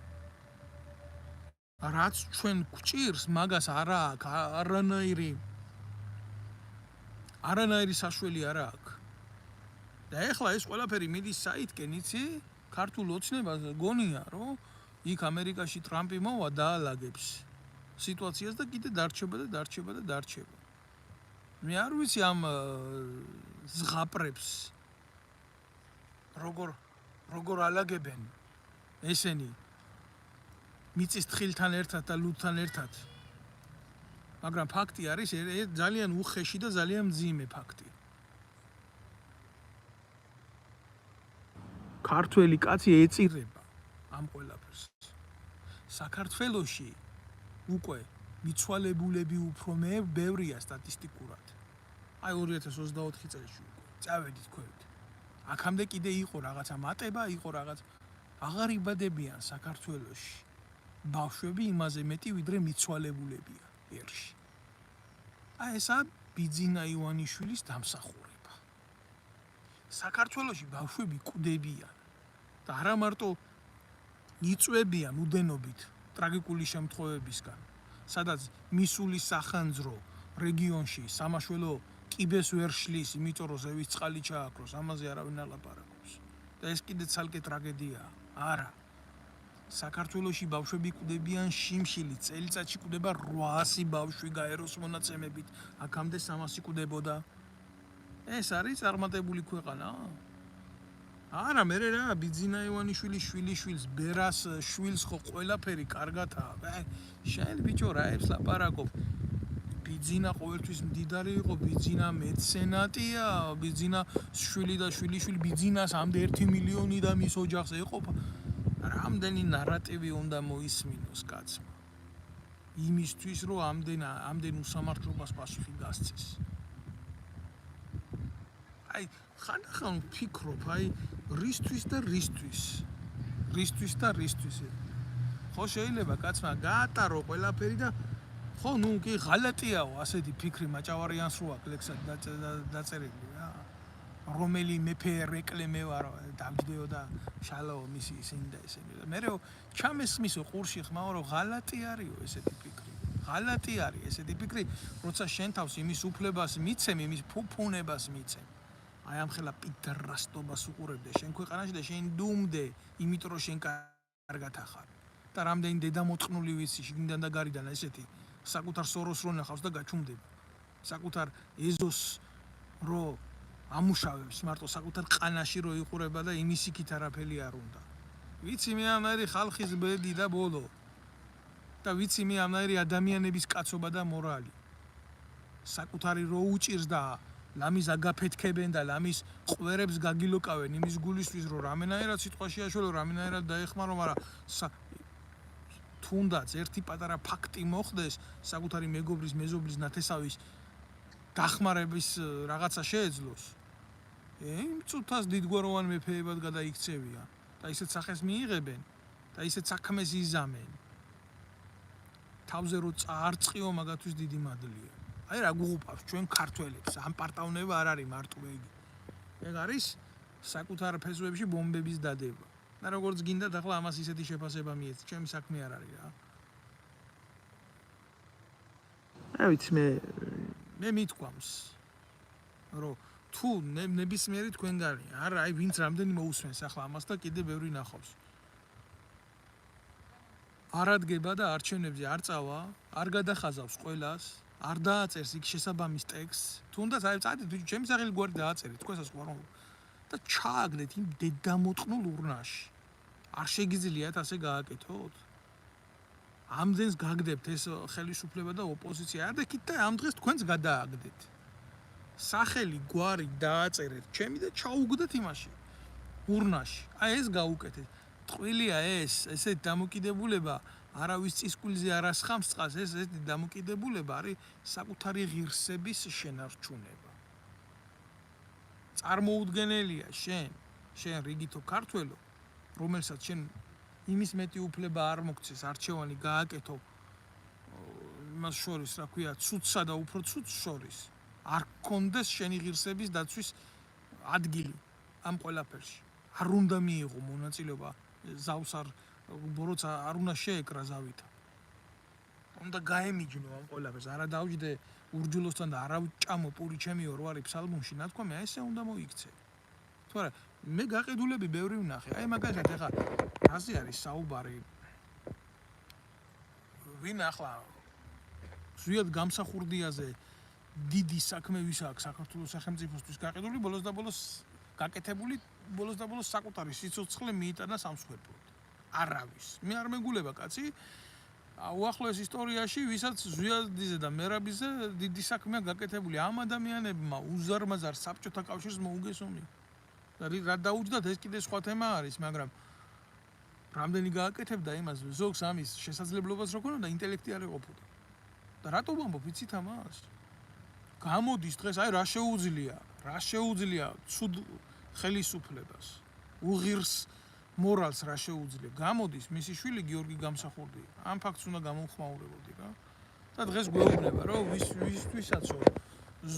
რაც ჩვენ გვჭირს, მაგას არა აქვს, არანაირი საშველი არა აქვს. და ეხლა ეს ყველაფერი მიდის საითკენ, იცი? ქართულ ოცნებას გონია, რომ იქ ამერიკაში ტრამპი მოვა დაალაგებს სიტუაციას და კიდე დარჩება. მე არ ვიცი ამ ზღაპრებს როგორ ალაგებენ ესენი მიწის თხილთან ერთად და ლუდთან ერთად. მაგრამ ფაქტი არის ძალიან უხეში და ძალიან მძიმე ფაქტი. ქართველი კაცი ეწირება ამ ყველაფერს. საქართველოში უკვე მიცვალებულები უფრო ბევრია სტატისტიკურად. აი 2024 წელს უკვე წავედით ქვევით. აქამდე კიდე იყო რაღაცა მატება, იყო რაღაც აღარ იბადებიან საქართველოში. ბავშვები იმაზე მეტი ვიდრე მიცვალებულებია ერში. აი ესა ბიძინა ივანიშვილის დამსახურება. საქართველოში ბავშვები კვდებიან და არა მარტო იწვევიან უდენობით ტრაგიკული შემთხვევებისგან, სადაც მისულის სახანძრო რეგიონში სამაშველო კიბეს ვერ შლის, იმიტომ რომ ზევის წყალი ჩააქროს, ამაზე არავინ არ ლაპარაკობს. და ეს კიდე ცალკე ტრაგედიაა. არა. საქართველოში ბავშვები კვდებიან შიმშილი, წელიწადში კვდება 800 ბავშვი გაეროს მონაცემებით, აქამდე 300 კვდებოდა. ეს არის წარმატებული ქვეყანა? არა, მე რა, ბიძინა ივანიშვილის შვილიშვილს, ბერას შვილს ხო ყველაფერი კარგათაა. შენ ბიჭო რა ებს ლაპარაკობ? ბიძინა ყოველთვის მდიდარი იყო, ბიძინა მეცენატია, ბიძინა შვილი და შვილიშვილი ბიძინას ამდე 1 მილიონი და მის ოჯახს ეყოფა. რამდენი ნარატივი უნდა მოისმინოს კაცმა იმისთვის რომ ამდენ უსამართლობას პასუხი გასცეს. აი ხანდახან ვფიქრობ, აი რისთვის და რისთვის. ხო შეიძლება კაცმა გაატარო ყველაფერი და ხო ნუ კი ღალატიაო ასეთი ფიქრი მაჭავარიანს რო აქვს ლექსად დაწერილი რა. რომელი მეფე რეკლამე ვარ დამჯდეო და შალაო მისი ისინი და ესენი და მე ჩამესმისო ყურში ხმაო რომ ღალატი არისო ესეთი ფიქრი. ღალატი არის ესეთი ფიქრი, როცა შენ თავს იმის უფლებას მიცემ, იმის ფუფუნებას მიცემ. აი ამ ხელა პიდრასტობას უყურებდე შენ ქვეყანაში და შენ დუმდე, იმიტომ რომ შენ კარგად ახარ. და რამდენი დედამოწყნული ვიცი შიგნიდან და გარედან ესეთი საკუთარ სოროს რო ნახავს და გაჩუმდება. საკუთარ ეზოს რო ამუშავებს მარტო საკუთარ ყანაში რო იყურება და იმის იქით არაფერი არ უნდა. ვიცი მე ამერი ხალხის ბედი და ბოლო. და ვიცი მე ამერი ადამიანების კაცობა და მორალი. საკუთარი რო უჭირს და ლამის აგაფეთქებენ და ლამის ყვერებს გაგილოკავენ იმის გულისთვის რომ რამენაერად სიტყვაში აშველო, რამენაერად დაეხმარო, მაგრამ თუნდაც ერთი პატარა ფაქტი მოხდეს საკუთარი მეგობრის, მეზობლის, ნათესავის დახმარების რაღაცა შეეძლოს. იმ წუთას დიდგვაროვან მეფეებად გადაიქცევიან და ისეთ სახეს მიიღებენ და ისეთ საქმეს იზამენ. თავზე რო წაარწყიო მაგათვის დიდი მადლია. აი რა გუღუპავს ჩვენ ქართველებს, ამ პარტავნება არ არის მარტო იგი. ეგ არის საკუთარ ფესვებში ბომბების დადება. და როგორც გინდათ ახლა ამას ისეთი შეფასება მიეც, ჩემი საქმე არ არის რა. აი ვიცი მე მithქვამს რომ თუ ნებისმიერი თქვენ გარია, არა აი ვინც რამდენი მოусვენს ახლა ამას და კიდე ბევრი ნახავს. არ ადგება და არჩევნებზე არ წავა, არ გადახაზავს ყველას, არ დააწერს იქ შესაბამის ტექსტს, თუნდაც აი წადით ჩემი სახელი გვარი დააწერეთ, თქვენსაც გვარ და ჩააგდეთ იმ დედამოწყნულ ურნაში. არ შეგიძლიათ ასე გააკეთოთ? ამდენს გაგდებთ ეს ხელისუფლება და ოპოზიცია, არ დაკით და ამ დღეს თქვენც გადააგდეთ. სახელი გვარი დააწერეთ ჩემი და ჩაუგდეთ იმაში ურნაში. აი ეს გაუკეთეთ. ტყუილია ესე დამოკიდებულება არავის წისკვილზე არ ასხამს წყალს, ესეთი დამოკიდებულება არის საკუთარი ღირსების შენარჩუნება. წარმოუდგენელია შენ რიგითო ქართველო, რომელსაც შენ იმის მეტი უფლება არ მოგცეს არჩევანი გააკეთო იმას შორის, რა ქვია, ცუდსა და უფრო ცუდს შორის. არ გქონდეს შენი ღირსების დაცვის ადგილი ამ ყველაფერში. არ უნდა მიიღო მონაწილეობა ზავს როცა არ უნდა შეეკრა ზავითა. უნდა გაემიჯნო ამ ყველაფერს, არა დავჯდე ურჯულოსთან და არა ვჭამო პური ჩემიო რო არის ფსალმუნში, ნათქვამი აი ესე უნდა მოიქცე. თორე მე გაყიდულები ბევრი ვნახე. აი მაგალითად ეხა რაზე არის საუბარი? ვინ ახლა ზუსტად გამსახურდიაზე დიდი საქმე ვის აქვს საქართველოს სახელმწიფოსთვის გაყიდული ბოლოს და ბოლოს გაკეთებული ბოლოს და ბოლოს საკუთარი სიცოცხლე მიიტანა სამსხვერპლოდ. არავის. მე არ მეგულება კაცი უახლოეს ისტორიაში ვისაც ზვიადიზე და მერაბიზე დიდი საქმეა გაკეთებული ამ ადამიანებმა უზარმაზარ საბჭოთა კავშირს მოუგესონი. რა დაუჯდათ ეს კიდე სხვა თემა არის, მაგრამ რამდენი გააკეთებდა იმას ზოგს ამის შესაძლებლობას რო ქონოდა ინტელექტი არ ეყოფოდა. და რატო ვამბობ იცით ამას? გამოდის დღეს აი რა შეუძლია ცუდ ხელისუფლებას უღირს მორალს რა შეუძლია გამოდის მისი შვილი გიორგი გამსახურდია ამ ფაქტს უნდა გამოვხმაურებოდი რა და დღეს გვეუბნება რომ ვისთვისაცო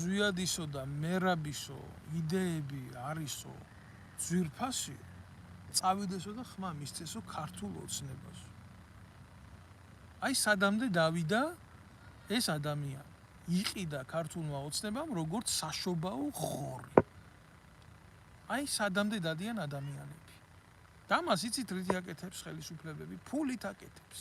ზვიადისო და მერაბისო იდეები არისო ძვირფასი წავიდესო და ხმა მისცესო ქართულ ოცნებას აი სადამდე დავიდა ეს ადამიანი იყიდა ქართულმა ოცნებამ როგორც საშობაო ხორი აი სადამდე დადიან ადამიანები და მას იცით რითი აკეთებს ხელისუფლებები ფულით აკეთებს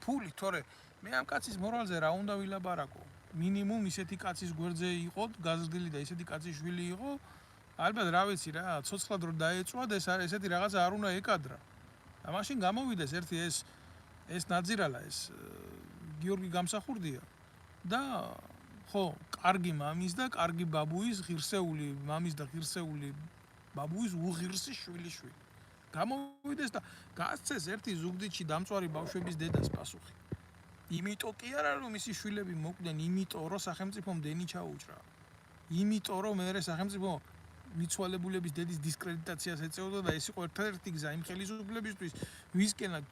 ფული თორე მე ამ კაცის მორალზე რა უნდა ვილაპარაკო მინიმუმ ისეთი კაცის გვერდზე იყო გაზრდილი და ისეთი კაცის შვილი იყო ალბათ რა ვიცი რა ცოცხლად რო დაეწვად ეს ესეთი რაღაცა არ უნდა ეკადრა და მაშინ გამოვიდეს ერთი ეს ნაძირალა ეს გიორგი გამსახურდია და ხო კარგი მამის და კარგი ბაბუის ღირსეული მამის და ღირსეული ბაბუის უღირსი შვილი გამოვიდეს და გასცეს ერთი ზუგდიდში დამწვარი ბავშვების დედას პასუხი იმიტომ კი არა რომ მისი შვილები მოკვდნენ იმიტომ რომ სახელმწიფომ დენი ჩაუჭრა იმიტომ რომ მე სახელმწიფო მიცვალებულების დედის დისკრედიტაციას ეწეოდა და ეს იყო ერთ-ერთი გზა იმ ხელისუფლებისთვის ვისკენად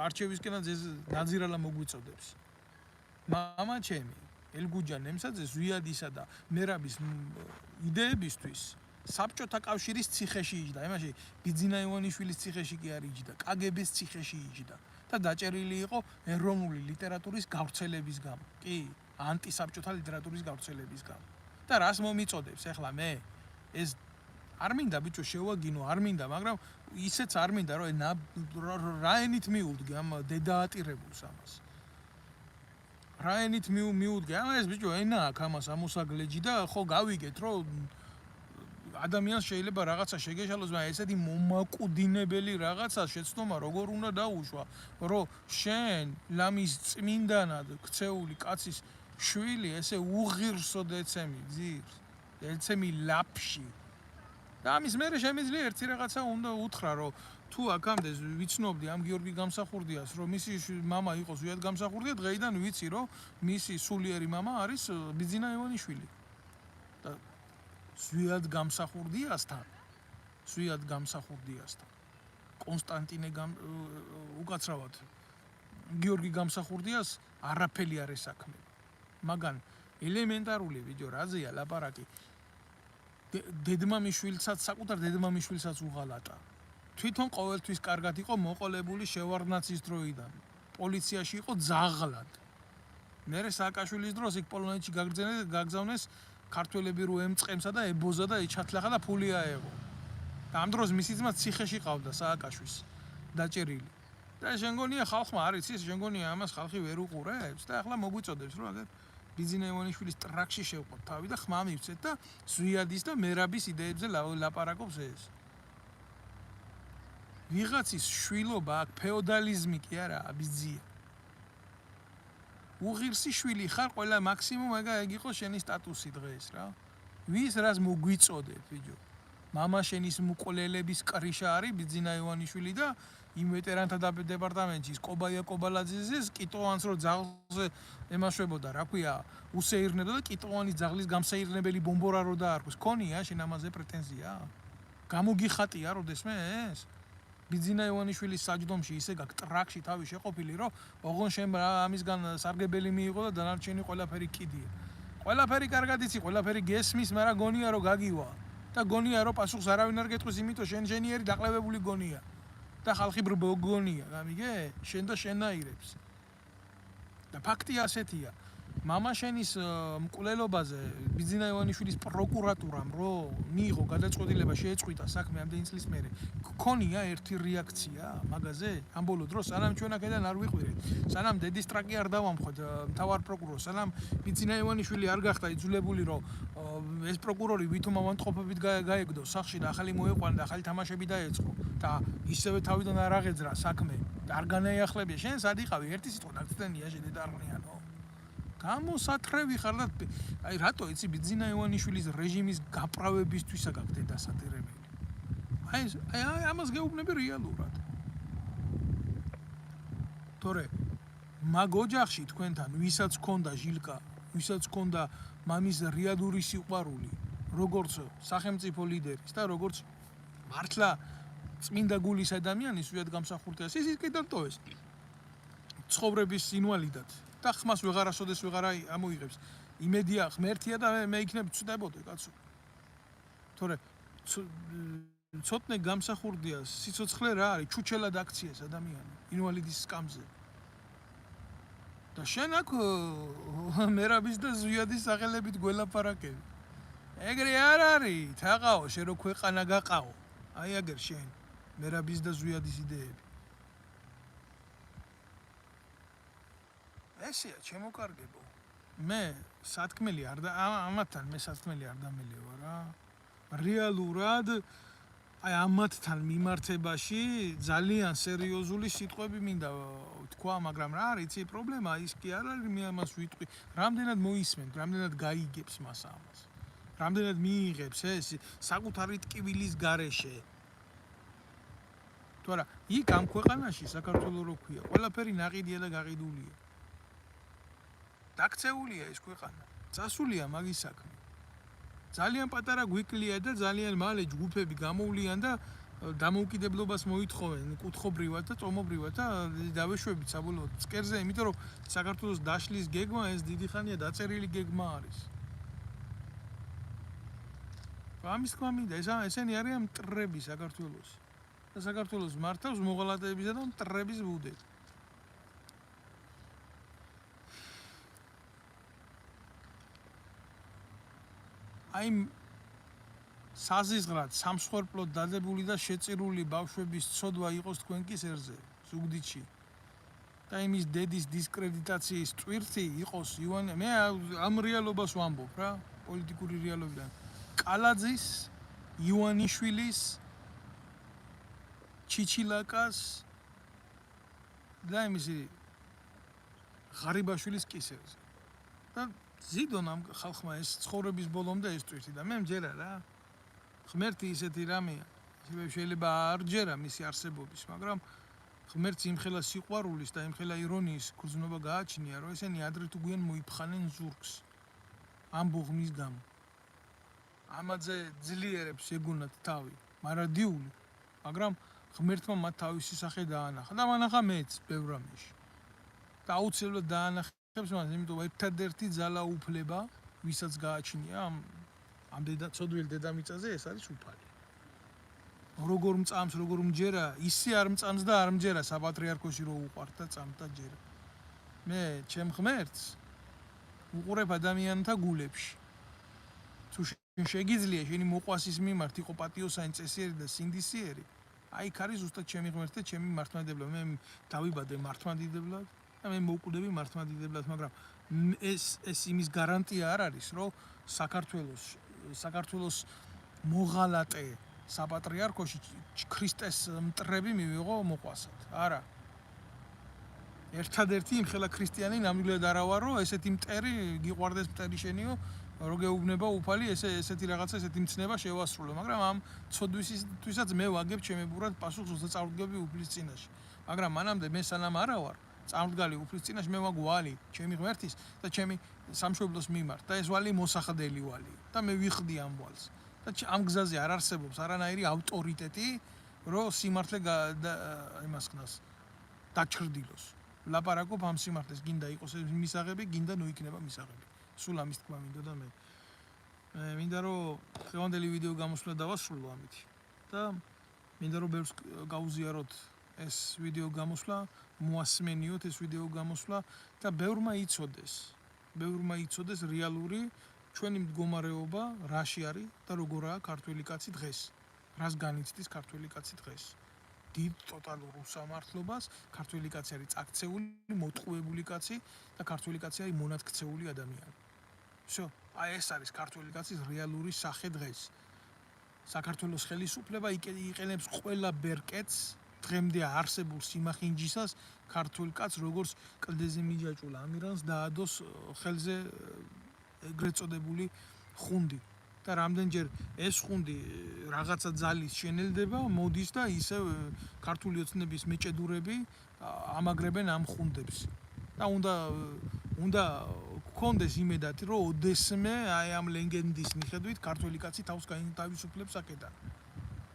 არჩევისკენად ეს ნაძირალა მოგვიწოდებს მამა ჩემი ელგუჯან ემსაძე ზვიადისა და მერაბის იდეებისთვის საბჭოთა კავშირის ციხეში იჯდა იმაში ბიძინა ივანიშვილის ციხეში კი არ იჯდა კგბ-ს ციხეში იჯდა და დაჭერილი იყო ეროვნული ლიტერატურის გავრცელების გამო კი ანტისაბჭოთა ლიტერატურის გავრცელების გამო და რას მომიწოდებს ახლა მე ეს არ მინდა ბიჭო შევაგინო არ მინდა მაგრამ ისეც არ მინდა რომ რა ენით მიუდგე ამ დედაატირებულს ამას რა ენით მიუდგე ამ ეს ბიჭო ენა აქვს ამას ამოსაგლეჯი და ხო გავიგეთ რომ ადამიანს შეიძლება რაღაცა შეგეშალოს მაგრამ ესეთი მომაკუდინებელი რაღაცა შეცდომა როგორ უნდა დაუშვა რომ შენ ლამის წმინდანად ქცეული კაცის შვილი ესე უღირსო დეცემი ძირს ელცემი ლაფში და ამის მერე შემიძლია ერთი რაღაცა უნდა უთხრა რომ თუ აქამდე ვიცნობდი ამ გიორგი გამსახურდიას რომ მისი მამა იყო ზვიად გამსახურდია დღეიდან ვიცი რომ მისი სულიერი მამა არის ბიძინა ივანიშვილი და ზვიად გამსახურდიასთან კონსტანტინე უკაცრავად გიორგი გამსახურდიას არაფერი არ ესაქმება მაგან ელემენტარული ვიდეო რაზეა ლაპარაკი დედმამიშვილსაც საკუთარ დედმამიშვილსაც უღალატა თვითონ ყოველთვის კარგად იყო მოყოლებული შევარდნაცის დროიდან პოლიციაში იყო ძაღლად მერე სააკაშვილის დროს იქ პოლონეთში გაგზავნეს ქართველები რო ემწყემსა და ებოზა და ეჩათლახა და ფული აეღო და ამ დროს მისი ძმა ციხეში ყავდა სააკაშვილს დაჭერილი და შენგონია ხალხმა არ იცის შენგონია ამას ხალხი ვერ უყურებს და ახლა მოგვიწოდებს რომ აგერ ბიძინა ივანიშვილის ტრაქში შევყოთ თავი და ხმა მივცეთ და ზვიადის და მერაბის იდეებზე ლაპარაკობს ეს ვიღაცის შვილობა აქ ფეოდალიზმი კი არა ბიძია უღირსი შვილი ხარ ყველა მაქსიმუმ ეგ იყო შენი სტატუსი დღეს რა ვის რას მოგვიწოდებ ბიჭო მამა შენის მუყოლელების კრიშა არის ბიძინა ივანიშვილი და იმ ვეტერანთა დეპარტამენტში კობაია კობალაძეს კიტოვანს რო ძაღლზე ემაშვებოდა რა ქვია უსეირნებდა და კიტოვანის ძაღლის გამსეირნებელი ბომბორა რო დაარქვის ქონია შენ ამაზე პრეტენზია გამოგიხატია როდესმე ეს ბიძინა ივანიშვილის საჯდომში ისე გაკ ტრაქში თავი შეყოფილი რომ ოღონ შენ ამისგან სარგებელი მიიღო და დანარჩენი ყველაფერი კიდია ყველაფერი კარგად იცი ყველაფერი გესმის მაგრამ გონია რომ გაგივა და გონია რომ პასუხს არავინ არ გეტყვის იმიტომ შენ შენიერი დაყლევებული გონია და ხალხი ბრბოგონია გამიგე შენ და შენაირებს და ფაქტი ასეთია მამაშენის მკვლელობაზე ბიძინა ივანიშვილის პროკურატურამ რო მიიღო გადაწყვეტილება შეეწყვიტა საქმე ამდენი წლის მერე გქონია ერთი რეაქცია მაგაზე ამ ბოლო დროს სანამ ჩვენ აქედან არ ვიყვირეთ სანამ დედის ტრაკი არ დავამხოთ მთავარ პროკურორს სანამ ბიძინა ივანიშვილი არ გახდა იძულებული რომ ეს პროკურორი ვითომ ავადმყოფობით გაეგდო სახში და ახალი მოეყვანა და ახალი თამაშები დაეწყო და ისევე თავიდან არ აღეძრა საქმე და არ განაიახლებია შენ სად იყავი ერთი სიტყვა დაგწდენია შედედარღნიანო გამოსათრევი ხარ და აი რატო იცი ბიძინა ივანიშვილის რეჟიმის გაправებისთვისა გაგდე დასადირებელი აი ამას გეუბნები რეალურად თორე მაგ ოჯახში თქვენთან ვისაც ჰქონდა ჟილკა ვისაც ჰქონდა მამის რეალური სიყვარული როგორც სახელმწიფო ლიდერის და როგორც მართლა წმინდა გულის ადამიანის ვიად გამსახურდას ის კიდევ ტოვეს ცხოვრების ინვალიდად და ხმას ვეღარასოდეს ვეღარა ამოიღებს იმედია ღმერთია და მე იქნებ ცდებოდე კაცო თორე ცოტნე გამსახურდია სიცოცხლე რა არის ჩუჩელად აქციეს ადამიანი ინვალიდის სკამზე და შენ აქ მერაბის და ზვიადის სახელებით გველაპარაკები ეგრე არ არის თაყაო შენ რო ქვეყანა გაყაო აი აგერ შენ მერაბის და ზვიადის იდეები ესეა ჩემო კარგებო მე სათქმელი არ და ამათთან მე სათქმელი არ დამელევა რა რეალურად აი ამათთან მიმართებაში ძალიან სერიოზული სიტყვები მინდა თქვა მაგრამ რა არის იცი პრობლემა ის კი არ არის მე ამას ვიტყვი რამდენად მოისმენთ რამდენად გაიგებს მას ამას რამდენად მიიღებს ეს საკუთარი ტკივილის გარეშე თორე იქ ამ ქვეყანაში საქართველოს რო ქვია ყველაფერი ნაყიდია და გაყიდულია დაქცეულია ეს ქვეყანა წასულია მაგის საქმე ძალიან პატარა გვიკლია და ძალიან მალე ჯგუფები გამოვლიან და დამოუკიდებლობას მოითხოვენ კუთხობრივად და წომობრივად და დავეშვებით საბოლოოდ წკერზე იმიტომ რომ საქართველოს დაშლის გეგმა ეს დიდი ხანია დაწერილი გეგმა არის ამის თქმა მინდა ესენი არიან მტრები საქართველოს და საქართველოს მართავს მოღალატეებისა და მტრების ბუდე აი საზიზღრად სამსხვერპლოდ დადებული და შეწირული ბავშვების ცოდვა იყოს თქვენ კისერზე ზუგდიდში და იმის დედის დისკრედიტაციის ტვირთი იყოს ივანე მე ამ რეალობას ვამბობ რა პოლიტიკური რეალობიდან კალაძის ივანიშვილის ჩიჩილაკას და იმისი ღარიბაშვილის კისერზე და ზიდონ ამ ხალხმა ეს ცხოვრების ბოლომდე ეს ტვირთი და მე მჯერა რა ღმერთი ისეთი რამეა შეიძლება არ ჯერა მისი არსებობის მაგრამ ღმერთს იმხელა სიყვარულის და იმხელა ირონიის გრძნობა გააჩნია რომ ესენი ადრე თუ გვიან მოიფხანენ ზურგს ამ ბუღმის გამო ამაზე ძლიერებს ეგონათ თავი მარადიული მაგრამ ღმერთმა მათ თავისი სახე დაანახა და მანახა მეც ბევრ რამეში და აუცილებლად დაანახებს მას იმიტომ ერთადერთი ძალა უფლება ვისაც გააჩნია ამ ცოდვილ დედამიწაზე ეს არის უფალი როგორ მწამს როგორ მჯერა ისე არ მწამს და არ მჯერა საპატრიარქოში რო უყართ და წამთ და ჯერა მე ჩემ ღმერთს უყურებ ადამიანთა გულებში თუ შეგიძლია შენი მოყვასის მიმართ იყო პატიოსანი წესიერი და სინდისიერი აი იქ არის ზუსტად ჩემი ღმერთი და ჩემი მართლმადიდებლად მე დავიბადე მართლმადიდებლად და მე მოვკვდები მართლმადიდებლად მაგრამ ეს იმის გარანტია არ არის რომ საქართველოს მოღალატე საპატრიარქოში ქრისტეს მტრები მივიღო მოყვასად არა ერთადერთი იმხელა ქრისტიანი ნამდვილად არა ვარ რომ ესეთი მტერი გიყვარდეს მტერი შენიო რო გეუბნება უფალი ესეთი რაღაცა ესეთი მცნება შევასრულო მაგრამ ამ ცოდვისთვისაც მე ვაგებ ჩემებურად პასუხს და წავდგები უფლის წინაშე მაგრამ მანამდე მე სანამ არა ვარ წამდგალი უფლის წინაშე მე ვაგვალი ჩემი ღმერთის და ჩემი სამშობლოს მიმართ და ეს ვალი მოსახდელი ვალი და მე ვიხდი ამ ვალს და ამ გზაზე არ არსებობს არანაირი ავტორიტეტი რომ სიმართლე იმას ხნას დაჩრდილოს ლაპარაკობ ამ სიმართლეს გინდა იყოს ეს მისაღები გინდა ნოიქნება მისაღები სულ ამის თქმა მინდა და მე მინდა რომ ხევანდელი ვიდეო გამოსვლა დავასრულო ამით და მინდა რომ ბევრს გაუზიაროთ ეს ვიდეო გამოსვლა მოასმენიოთ ეს ვიდეო გამოსვლა და ბევრმა იცოდეს ბევრმა იცოდეს რეალური ჩვენი მდგომარეობა რაში არის და როგორაა ქართველი კაცი დღეს. რას განიცდის ქართველი კაცი დღეს. დიდ ტოტალურ უსამართლობას, ქართველი კაცი არის წაქცეული, მოტყუებული კაცი და ქართველი კაცი არის მონათქცეული ადამიანი. всё, აი ეს არის ქართველი კაცის რეალური სახე დღეს. საქართველოს ხელისუფლება იყენებს ყველა ბერკეტს დღემდე არსებულ სიმახინჯისას ქართულ კაცს როგორც კლდეზე მიჯაჭულ ამირანს დაადოს ხელზე ეგრეთ წოდებული ხუნდი და რამდენჯერ ეს ხუნდი რაღაცა ძალის შენელდება მოდის და ისევ ქართული ოცნების მეჭედურები ამაგრებენ ამ ხუნდებს და უნდა გქონდეს იმედად რომ ოდესმე აი ამ ლეგენდის მიხედვით ქართველი კაცი თავს გაინთავისუფლებს აქედან.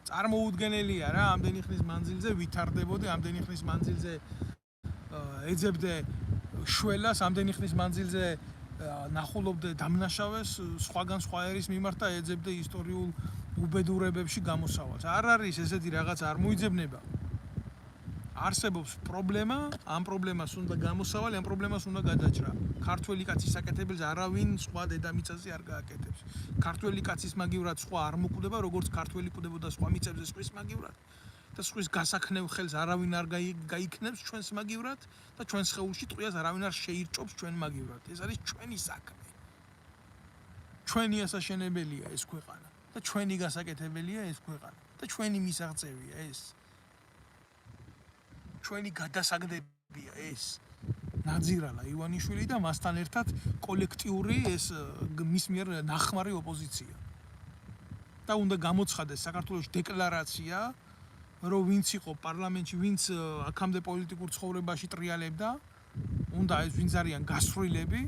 წარმოუდგენელია რა ამდენი ხნის მანძილზე ვითარდებოდი, ამდენი ხნის მანძილზე ეძებდე შველას, ამდენი ხნის მანძილზე ნახულობდე დამნაშავეს სხვაგან სხვა ერის მიმართ და ეძებდე ისტორიულ უბედურებებში გამოსავალს. არ არის ესეთი რაღაც არ მოიძებნება. არსებობს პრობლემა, ამ პრობლემას უნდა გამოსავალი, ამ პრობლემას უნდა გადაჭრა. ქართველი კაცის საკეთებელს არავინ სხვა დედამიწაზე არ გააკეთებს. ქართველი კაცის მაგივრად სხვა არ მოკვდება, როგორც ქართველი კვდებოდა სხვა მიწებზე სხვის მაგივრად. და სხვის გასაქნევ ხელს არავინ არ გაიქნებს ჩვენს მაგივრად და ჩვენს სხეულში ტყვიას არავინ არ შეირჭობს ჩვენ მაგივრად. ეს არის ჩვენი საქმე. ჩვენი ასაშენებელია ეს ქვეყანა და ჩვენი გასაკეთებელია ეს ქვეყანა და ჩვენი მისაღწევია ეს. ჩვენი გადასაგდებია ეს. ნაძირალა ივანიშვილი და მასთან ერთად კოლექტიური ეს მის მიერ ნახმარი ოპოზიცია. და უნდა გამოცხადდეს საქართველოს დეკლარაცია, რომ ვინც იყო პარლამენტში, ვინც აქამდე პოლიტიკურ ცხოვრებაში ტრიალებდა, უნდა ეს ვინც არიან გასვლილები,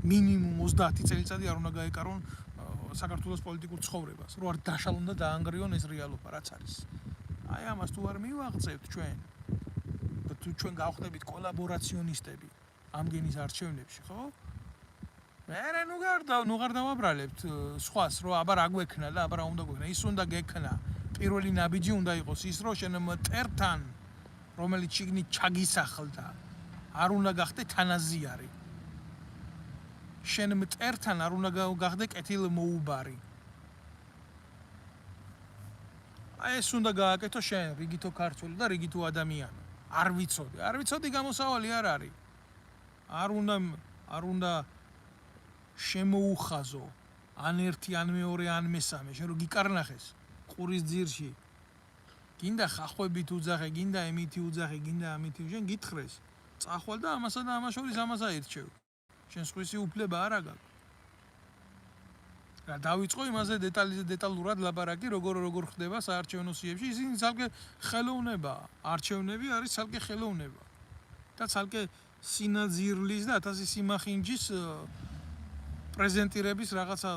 მინიმუმ 30 წელიწადი არ უნდა გაეკარონ საქართველოს პოლიტიკურ ცხოვრებას, რომ არ დაშალონ და დაანგრიონ ეს რეალობა, რაც არის. აი ამას თუ არ მივაღწევთ ჩვენ და თუ ჩვენ გავხდებით კოლაბორაციონისტები ამ გენის არჩევნებში, ხო? მე ნუ გარ დავაბრალებთ სხვას, რომ აბა რა გვექნა და აბა რა უნდა გვექნა. ის უნდა გექნა. პირველი ნაბიჯი უნდა იყოს ის, რომ შენ მტერთან, რომელიც შიგნით ჩაგისახლდა, არ უნდა გახდე თანაზიარი. შენ მტერთან არ უნდა გახდე კეთილმოუბარი. აი ეს უნდა გააკეთო შენ, რიგითო ქართველი და რიგითო ადამიანი. არ ვიცოდი გამოსავალი არ არის. არ უნდა შემოუხაზო ან ერთი ან მეორე ან მესამე, შენ რო გიკარნახეს ყურის ძირში. გინდა ხახვებით უძახე, გინდა ემითი უძახე, გინდა ამითი, შენ გითხრეს. წახვალ და ამასა და ამას შორის ამას აირჩევ. შენ სხვისი უფლება არა გაქვს. რა დავიწყო იმაზე დეტალურად ლაპარაკი, როგორ ხდება საარჩევნო სიებში, ისინი ცალკე ხელოვნებაა. არჩევნები არის ცალკე ხელოვნება. და ცალკე სინაძირლის და 1000 სიმახინჯის პრეზენტირების რაღაცა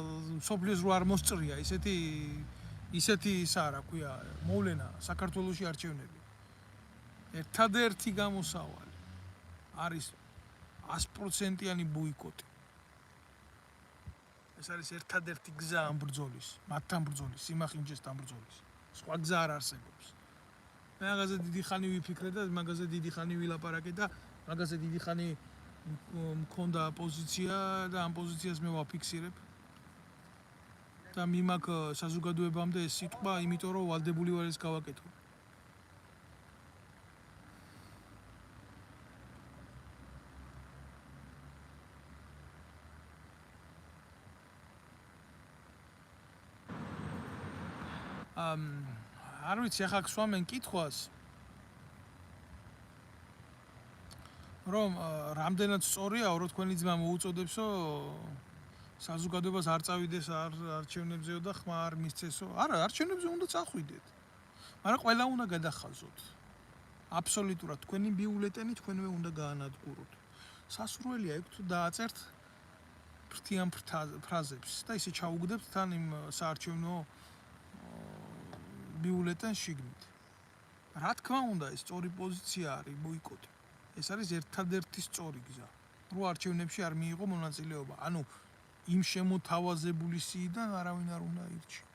სოფლის რო არ მოსწრია, ისეთი ისა რა ქვია, მოვლენა საქართველოში არჩევნები. ერთადერთი გამოსავალი არის 100%-იანი ბოიკოტი. ეს არის ერთადერთი გზა ამ ბრძოლის, მათთან ბრძოლის, სიმახინჯესთან ბრძოლის. სხვა გზა არ არსებობს. მე მაგაზე დიდი ხანი ვიფიქრე და მაგაზე დიდი ხანი ვილაპარაკე და მაგაზე დიდი ხანი მქონდა პოზიცია და ამ პოზიციას მე ვაფიქსირებ. და მიმაქ საზოგადოებამდე ეს სიტყვა, იმიტომ რომ ვალდებული ვარ ეს გავაკეთო. არ ვიცი, ახლა გვსვამენ კითხვას, რომ რამდენად სწორია, რომ თქვენი ძმა მოუწოდებსო საზოგადოებას არ წავიდეს არჩევნებზეო და ხმა არ მისცესო. არა, არჩევნებზე უნდა წახვიდეთ. მაგრამ ყველა უნდა გადახაზოთ. აბსოლუტურად თქვენი ბიულეტენი თქვენვე უნდა გაანადგუროთ. სასურველია იქ თუ დააწერთ ფრთიან ფრაზებს და ისე ჩაუგდებთ თან იმ საარჩევნო ბიულეტენს შიგნით. რა თქმა უნდა, ეს სწორი პოზიცია არის ბოიკოტი. ეს არის ერთადერთი სწორი გზა. რო არჩევნებში არ მიიღო მონაწილეობა. ანუ იმ შემოთავაზებული სიიდან არავინ არ უნდა ირჩიო.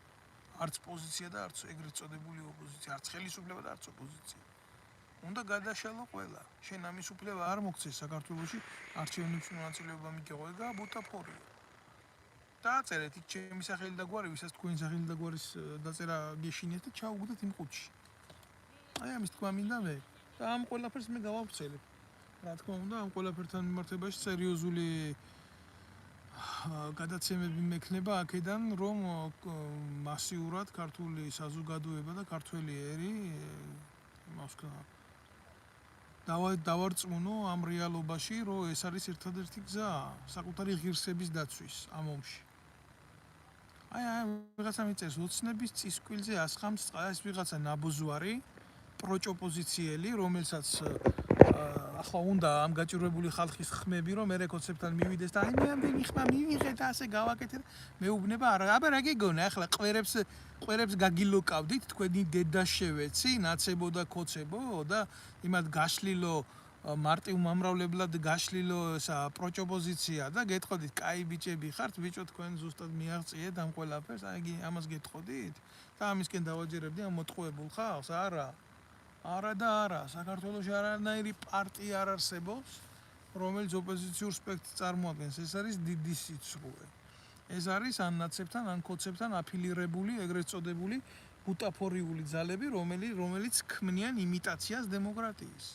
არც პოზიცია და არც ეგრეთ წოდებული ოპოზიცია, არც ხელისუფლება და არც ოპოზიცია. უნდა გადაშალო ყველა. შენ ამის უფლება არ მოგცეს საქართველოში არჩევნებში მონაწილეობა მიგეღო ეგა ბუთაფორია. დააწერეთ იქ ჩემი სახელი და გვარი, ვისაც თქვენი სახელი და გვარის დაწერა გეშინეთ და ჩაუგდეთ იმ ყუთში. აი ამის თქვა მინდა მე. და ამ ყველაფერს მე გავავრცელებ. რა თქმა უნდა, ამ ყველაფერთან მიმართებაში სერიოზული გადაცემები მექნება აქედან, რომ მასიურად ქართული საზოგადოება და ქართველი ერი იმას ვქნა დავარწმუნო ამ რეალობაში, რომ ეს არის ერთადერთი გზა საკუთარი ღირსების დაცვის ამ ომში. აი ვიღაცა მიწერს ოცნების წისკვილზე ასხამს ეს ვიღაცა ნაბუზვარი პროჭოპოზიციელი, რომელსაც ახლა უნდა ამ გაჭირვებული ხალხის ხმები, რომ მე კონცეპტთან მივიდეს და აი მე ამდენი ხმა მივიღე და ასე გავაკეთე. მეუბნება არა, აბა რა გეგონა ახლა ყვერებს გაგილოკავდით თქვენი დედაშევეცი, ნაცებო და ქოცებო და იმათ გაშლილო მარტივ მომრავლებლად გაშლილო ესა პროჭოპოზიცია და გეტყოდით, კაი ბიჭები ხართ, ბიჭო თქვენ ზუსტად მიაღწიეთ ამ ყველაფერს, აი ამას გეტყოდით და ამისკენ დავაჯერებდი ამ მოტყუებულ ხალხს, არა. არა და არა, საქართველოში არანაირი პარტია არ არსებობს, რომელიც ოპოზიციურ სპექტრს წარმოადგენს. ეს არის დიდი სიცრუე. ეს არის ან ნაცებთან, ან ქოცებთან აფილირებული, ეგრეთ წოდებული ბუტაფორიული ძალები, რომელიც ქმნიან იმიტაციას დემოკრატიის.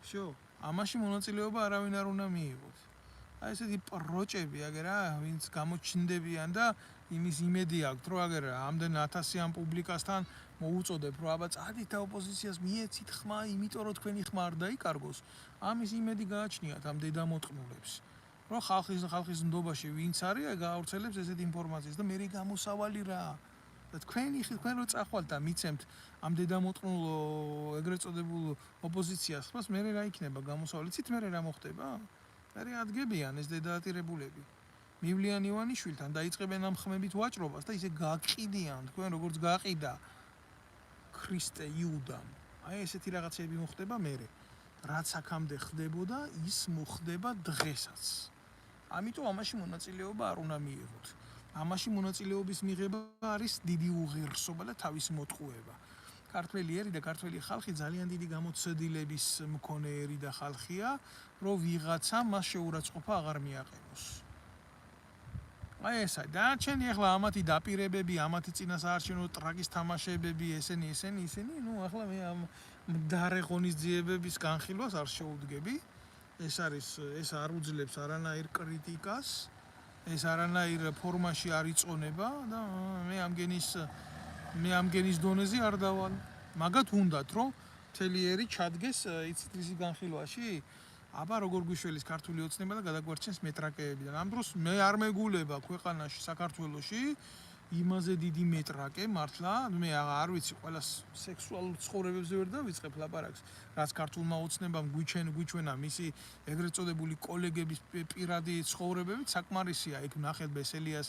всё, ამაში მონაწილეობა არავინ არ უნდა მიიღოს. აი ესეთი პროჭები აგერ რა, ვინც გამოჩნდებიან და იმის იმედი აქვთ, რომ აგერ ამდენ 1000-იან პუბლიკასთან მოუწოდებ, რომ აბა წადით და ოპოზიციას მიეცით ხმა, იმიტომ რომ თქვენი ხმა არ დაიკარგოს. ამის იმედი გააჩნიათ ამ დედამოწყნულებს. რომ ხალხის ნდობაში ვინც არის, გაავრცელებს ესეთ ინფორმაციას და მე გამოსავალი რა. და თქვენ რო წახვალთ და მიცემთ ამ დედამოწყნულ ეგრეთ წოდებულ ოპოზიციას ხმას, მე რა იქნება გამოსავალი? ცით მე რა მოხდება? მე ადგებიან ეს დედაატირებულები. მივლიან ივანიშვილთან დაიწყებენ ამ ხმებით ვაჭრობას და ისე გაყიდიან თქვენ როგორც გაყიდა ქრისტე იუდამ. აი ესეთი რაღაცები მოხდება მე. რაც აქამდე ხდებოდა, ის მოხდება დღესაც. ამიტომ ამაში მონაწილეობა არ უნდა მიიღოთ. ამაში მონაწილეობის მიღება არის დიდი უღირსობა და თავის მოტყუება. ქართველი ერი და ქართველი ხალხი ძალიან დიდი გამოცდილების მქონე ერი და ხალხია, რომ ვიღაცა მას შეურაცხყოფა აღარ მიაყენოს. აი ესა დარჩენი ახლა ამათი დაპირებები, ამათი წინასაარჩევნო ტრაგის თამაშებები, ესენი, ნუ ახლა მე ამ მდარე ღონისძიებების განხილვას არ შეუდგები. ეს არ უძლებს არანაირ კრიტიკას, ეს არანაირ ფორმაში არ იწონება და მე ამგენის დონეზე არ დავალ. მაგათ უნდათ, რომ მთელი ერი ჩადგეს იცით ისი განხილვაში? აბა როგორ გვიშველის ქართული ოცნება და გადაგვარჩენს მეტრაკეებიდან. ამ დროს მე არ მეგულება ქვეყანაში, საქართველოში იმაზე დიდი მეტრაკე მართლა, მე არ ვიცი, ყველა სექსუალურ ცხოვრებებზე ვერ დავიწყებ ლაპარაკს, რაც ქართულმა ოცნებამ გვიჩვენა მისი ეგრეთ წოდებული კოლეგების პირადი ცხოვრებებით, საკმარისია იქ ნახეთ ბესელიას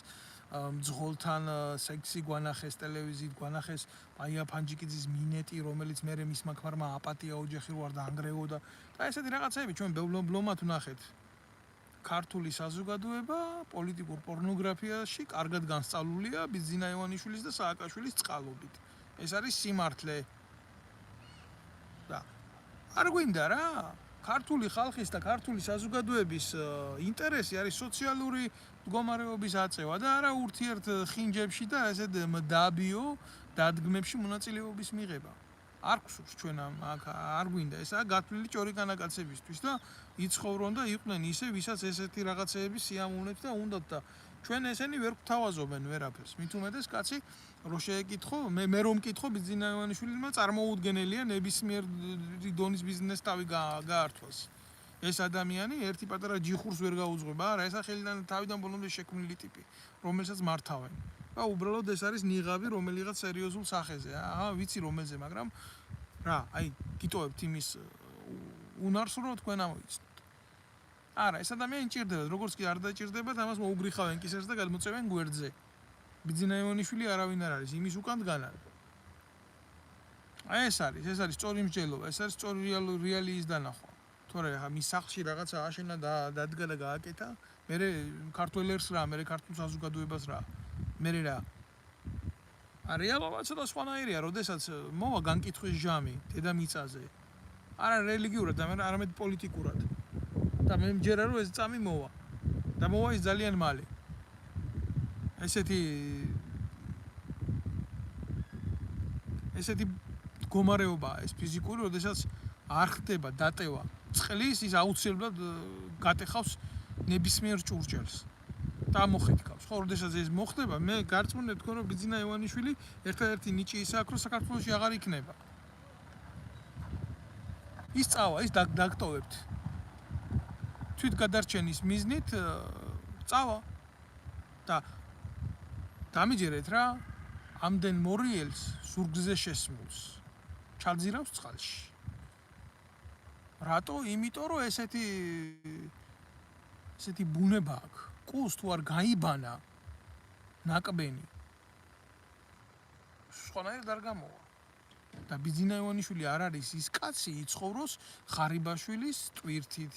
მძღოლთან სექსი გვანახეს ტელევიზიით, გვანახეს აია ფანჯიკიძის მინეტი, რომელიც მერე მისმა ქმარმა აპატია ოჯახი რო არ დაანგრევოდა და ესეთი რაღაცები ჩვენ ბლომად ვნახეთ. ქართული საზოგადოება პოლიტიკურ პორნოგრაფიაში კარგად განსწავლულია ბიძინა ივანიშვილის და სააკაშვილის წყალობით. ეს არის სიმართლე. და არ გვინდა რა, ქართული ხალხის და ქართული საზოგადოების ინტერესი არის სოციალური მდგომარეობის აწევა და არა ურთიერთ ხინჯებში და ესეთ მდაბიო დადგმებში მონაწილეობის მიღება. არ გსურს ჩვენ აქ არ გვინდა ესაა გათვლილი ჭორიკანაკაცებისთვის და იცხოვრონ და იყვნენ ისე ვისაც ესეთი რაღაცეები სიამოვნებს და უნდათ და ჩვენ ესენი ვერ გვთავაზობენ ვერაფერს. მით უმეტეს კაცი რო შეეკითხო, მე რომ მკითხო ბიძინა ივანიშვილმა წარმოუდგენელია ნებისმიერ დონის ბიზნეს თავი გაართვას. ეს ადამიანი ერთი პატარა ჯიხურს ვერ გაუძღვება, არა, ეს ხელიდან თავიდან ბოლომდე შექმნილი ტიპი, რომელსაც მართავენ. და უბრალოდ ეს არის ნიღაბი რომელიღაც სერიოზულ სახეზე. ვიცი რომელზე, მაგრამ რა, აი, გიტოვებთ იმის უნარს რომ თქვენ ამოიცნოთ. არა, ეს ადამიანი ჭირდება, როგორც კი არ დაჭირდებათ, ამას მოუგრიხავენ კისერს და გადმოწევენ გვერდზე. ბიძინა ივანიშვილი არავინ არ არის, იმის უკან დგანან. აი ეს არის სწორი მსჯელობა, ეს არის სწორი რეალიის დანახვა. თორე ახლა მის სახლში რაღაცა აშენა და დადგა და გააკეთა, მე ქართველერს რა, მე ქართულ საზოგადოებას რა. მე რა რეალობაც და სხვანაირია, როდესაც მოვა განკითხვის ჟამი დედამიწაზე არა რელიგიურად, არამედ პოლიტიკურად. და მე მჯერა რომ ეს წამი მოვა. და მოვა ის ძალიან მალე. ესეთი მდგომარეობაა ეს ფიზიკური, როდესაც არ ხდება დატევა წყლის, ის აუცილებლად გატეხავს ნებისმიერ ჭურჭელს. და მოხეთქავს. ხო, როდესაც ეს მოხდება, მე გარწმუნებული ვთქვა, რომ ბიძინა ივანიშვილი ერთადერთი ნიჭი ისაა, რომ საქართველოში აღარ იქნება. ის წავა, ის დაგტოვებთ. თვით გადარჩენის მიზნით წავა და დამიჯერეთ რა, ამდენ მორიელს ზურგზე შესმულს. ჩაძირავს წყალში. რატო? იმიტომ რომ ესეთი ბუნება აქვს. კუს თუ არ გაიბანა ნაკბენი. სხვანაირად არ გამოვა. და ბიძინა ივანიშვილი არ არის ის კაცი, იცხოვროს ხარიბაშვილის ტვირთით.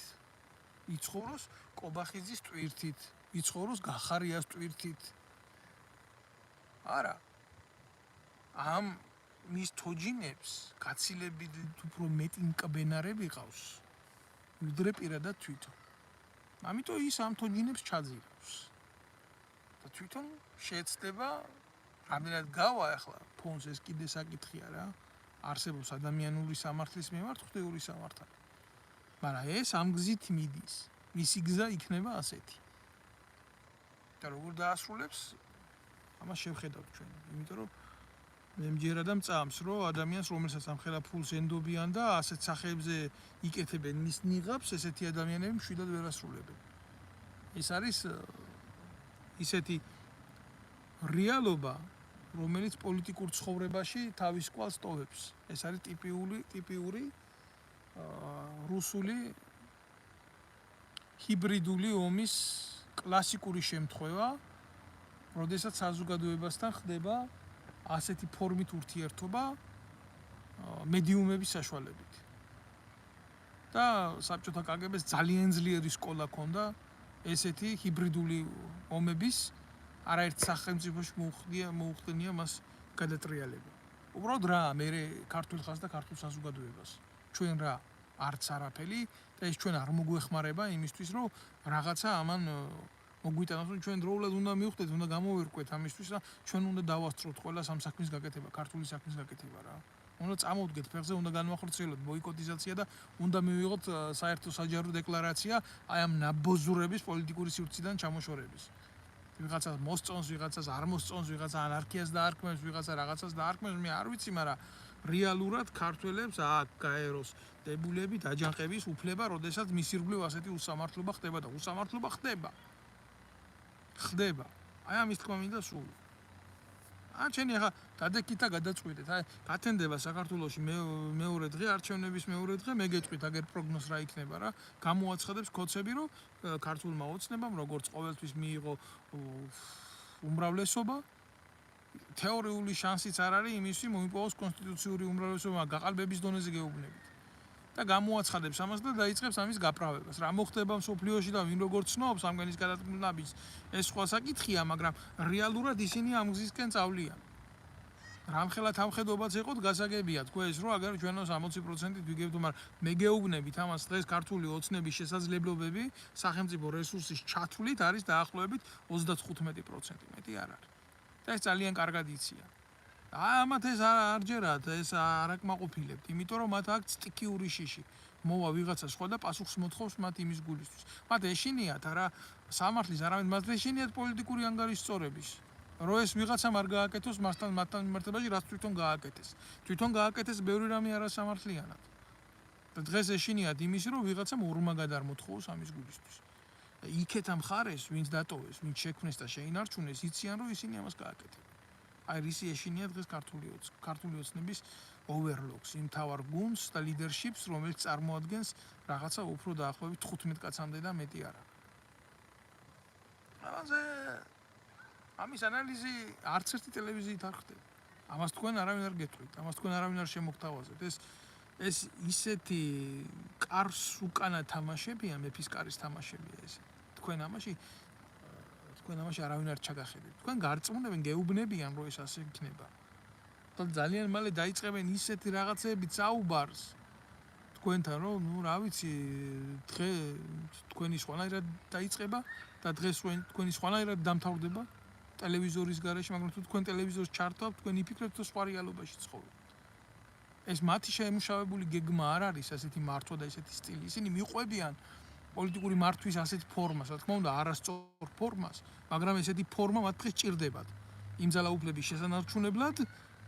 იცხოვროს კობახიძის ტვირთით, იცხოვროს გახარიას ტვირთით. არა. ამ მის თოჯინებს გაცილებით უფრო მეტი მკბენარები ყავს. ვიდრე პირადად თვითონ. ამიტომ ის ამ თოჯინებს ჩაძირავს. და თვითონ შეეცდება რამდენად გავა ახლა ფონს ეს კიდე საკითხია რა. არსებობს ადამიანური სამართლის მიმართ ღვთიური სამართალი. მაგრამ ეს ამ გზით მიდის. მისი გზა იქნება ასეთი. და როგორ დაასრულებს? ამას შევხედავთ ჩვენ. იმიტომ რომ მე მჯერა და მწამს, რომ ადამიანს, რომელსაც ამხელა ფულს ენდობიან და ასეთ სახეებზე იკეთებენ მის ნიღაბს, ესეთი ადამიანები მშვიდად ვერ ასრულებენ. ეს არის ისეთი რეალობა, რომელიც პოლიტიკურ ცხოვრებაში თავის კვალს ტოვებს. ეს არის ტიპიური რუსული ჰიბრიდული ომის კლასიკური შემთხვევა, როდესაც საზოგადოებასთან ხდება ასეთი ფორმით ურთიერთობა მედიუმების საშუალებით. და საბჭოთა კგბ-ს ძალიან ძლიერი სკოლა ჰქონდა ესეთი ჰიბრიდული ომების არაერთ სახელმწიფოში მოუხდენია მას გადატრიალება. უბრალოდ რა, მე ქართულ ხალხს და ქართულ საზოგადოებას. ჩვენ რა არც არაფერი და ეს ჩვენ არ მოგვეხმარება იმისთვის, რომ რაღაცა ამან მოგვიტანოს, რომ ჩვენ დროულად უნდა მივხვდეთ, უნდა გამოვერკვეთ ამისთვის და ჩვენ უნდა დავასწროთ ყველა ამ საქმის გაკეთება, ქართული საქმის გაკეთება რა. უნდა წამოვდგეთ ფეხზე, უნდა განვახორციელოთ ბოიკოტიზაცია და უნდა მივიღოთ საერთო საჯარო დეკლარაცია აი ამ ნაბოზურების პოლიტიკური სივრციდან ჩამოშორების. ვიღაცა მოსწონს, ვიღაცას არ მოსწონს, ვიღაცა ანარქიას დაარქმევს, ვიღაცა რაღაცას დაარქმევს, მე არ ვიცი, მაგრამ რეალურად ქართველებს აქ გაეროს დებულებით აჯანყების უფლება, როდესაც მის ირგვლივ ასეთი უსამართლობა ხდება და უსამართლობა ხდება. აი ამის თქმა მინდა სულ. ჩვენი ახლა დადექითა გადაწყვეტეთ, აი გათენდება საქართველოში მეორე დღე, არჩევნების მეორე დღე, მე გეტყვით აგერ პროგნოზ რა იქნება რა, გამოაცხადებს კოცები, რომ ქართულმა ოცნებამ როგორც ყოველთვის მიიღო უმრავლესობა, თეორიული შანსიც არ არის იმისთვის მოიპოვოს კონსტიტუციური უმრავლესობა გაყალბების დონეზე გეუბნებით. და გამოაცხადებს ამას და დაიწყებს ამის გაправებას. რა მოხდება მსოფლიოში და ვინ როგორ ცნობს ამგანის გადაწყვეტილების, ეს სხვა საკითხია, მაგრამ რეალურად ისინი ამ გზისკენ წავლიან. რამხელა თამხედობაც ეყოთ გასაგებია, თქვა ეს რომ აგერ ჩვენო 60%-ით ვიგებთ, მაგრამ მე გეუბნებით ამას დღეს ქართული ოცნების შესაძლებლობები სახელმწიფო რესურსის ჩათვლით არის დაახლოებით 35%, მეტი არ არის. და ეს ძალიან კარგად იციან. ამათ ეს არ ჯერათ, ეს არ აკმაყოფილებთ, იმიტომ რომ მათ აქვს სტიქიური შიში. მოვა ვიღაცა სხვა და პასუხს მოთხოვს მათ იმის გულისთვის. მათ ეშინიათ არა სამართლის, არამედ მათ ეშინიათ პოლიტიკური ანგარიშსწორების. რომ ეს ვიღაცამ არ გააკეთოს მასთან მიმართებაში, რაც თვითონ გააკეთეს. თვითონ გააკეთეს ბევრი რამე არასამართლიანად. და დღეს ეშინიათ იმისი, რომ ვიღაცამ ორმაგად არ მოთხოვოს ამის გულისთვის. იქეთ ამ ხარეს, ვინც დატოვეს, ვინც შექმნეს და შეინარჩუნეს, იციან რომ ისინი ამას გააკეთებენ. აი რისი ეშინია დღეს ქართული ოცნების overlocks, იმ თავარ გუნდს და leadership-ს, რომელიც წარმოადგენს რაღაცა უფრო დაახლოებით 15 კაცამდე და მეტი არა. ამის ანალიზი არც ერთი ტელევიზიით არ ხდება. ამას თქვენ არავინ არ გეტყვით, ამას თქვენ არავინ არ შემოგთავაზებთ. ეს ისეთი კარს უკანა თამაშებია, მეფის კარის თამაშებია ეს. თქვენ ამაში არავინ არ ჩაგახედეთ. თქვენ გარწმუნებენ, გეუბნებიან, რომ ეს ასე იქნება. და ძალიან მალე დაიწყებენ ისეთი რაღაცეები წაუბარს. თქვენთან რომ ნუ რა ვიცი დღე თქვენი სხვანაირად დაიწყება და დღეს თქვენი სხვანაირად დამთავრდება ტელევიზორის გარეშე, მაგრამ თუ თქვენ ტელევიზორს ჩართავთ, თქვენ იფიქრებთ რომ სხვა რეალობაში ცხოვრობთ. ეს მათი შემუშავებული გეგმა არ არის ასეთი მართვა და ესეთი სტილი. ისინი მიყვებიან პოლიტიკური მართვის ასეთ ფორმას, რა თქმა უნდა, არასწორ ფორმას, მაგრამ ესეთი ფორმა მათ დღეს ჭირდებათ. იმ ძალაუფლების შესანარჩუნებლად,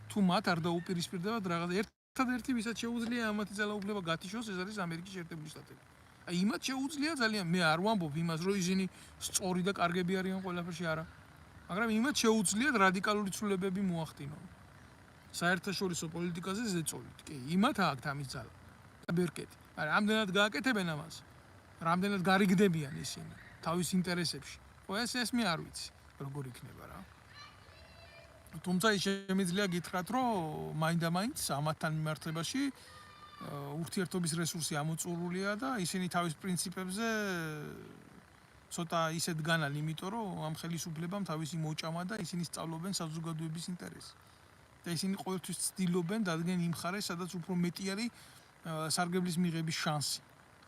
თუ მათ არ დაუპირისპირდებათ რაღაც ერთადერთი, ვისაც შეუძლია ამათი ძალაუფლება გათიშოს, ეს არის ამერიკის შეერთებული შტატები. აი იმათ შეუძლია ძალიან, მე არ ვამბობ იმას, რომ ისინი სწორი და კარგები არიან ყველაფერში, არა. მაგრამ იმათ შეუძლიათ რადიკალური ცვლილებები მოახდინონ. საერთაშორისო პოლიტიკაზე ზეწოლით, კი, იმათ აქვთ ამის ძალა. და ბერკეტი. მაგრამ ამდენად გააკეთებენ ამას, რამდენად გარიგდებიან ისინი თავის ინტერესებში. ხო, ეს მე არ ვიცი, როგორ იქნება რა. თუმცა ის შემიძლია გითხრათ, რომ მაინდა-მაინც ამათთან მიმართებაში ურთიერთობის რესურსი ამოწურულია და ისინი თავის პრინციპებზე ცოტა ისეთ განან, იმიტომ რომ ამ ხელისუფლებამ თავისი მოჭამა და ისინი სწავლობენ საზოგადოების ინტერესს. და ისინი ყოველთვის ცდილობენ დადგენ იმ მხარეს, სადაც უფრო მეტი არის სარგებლის მიღების შანსი.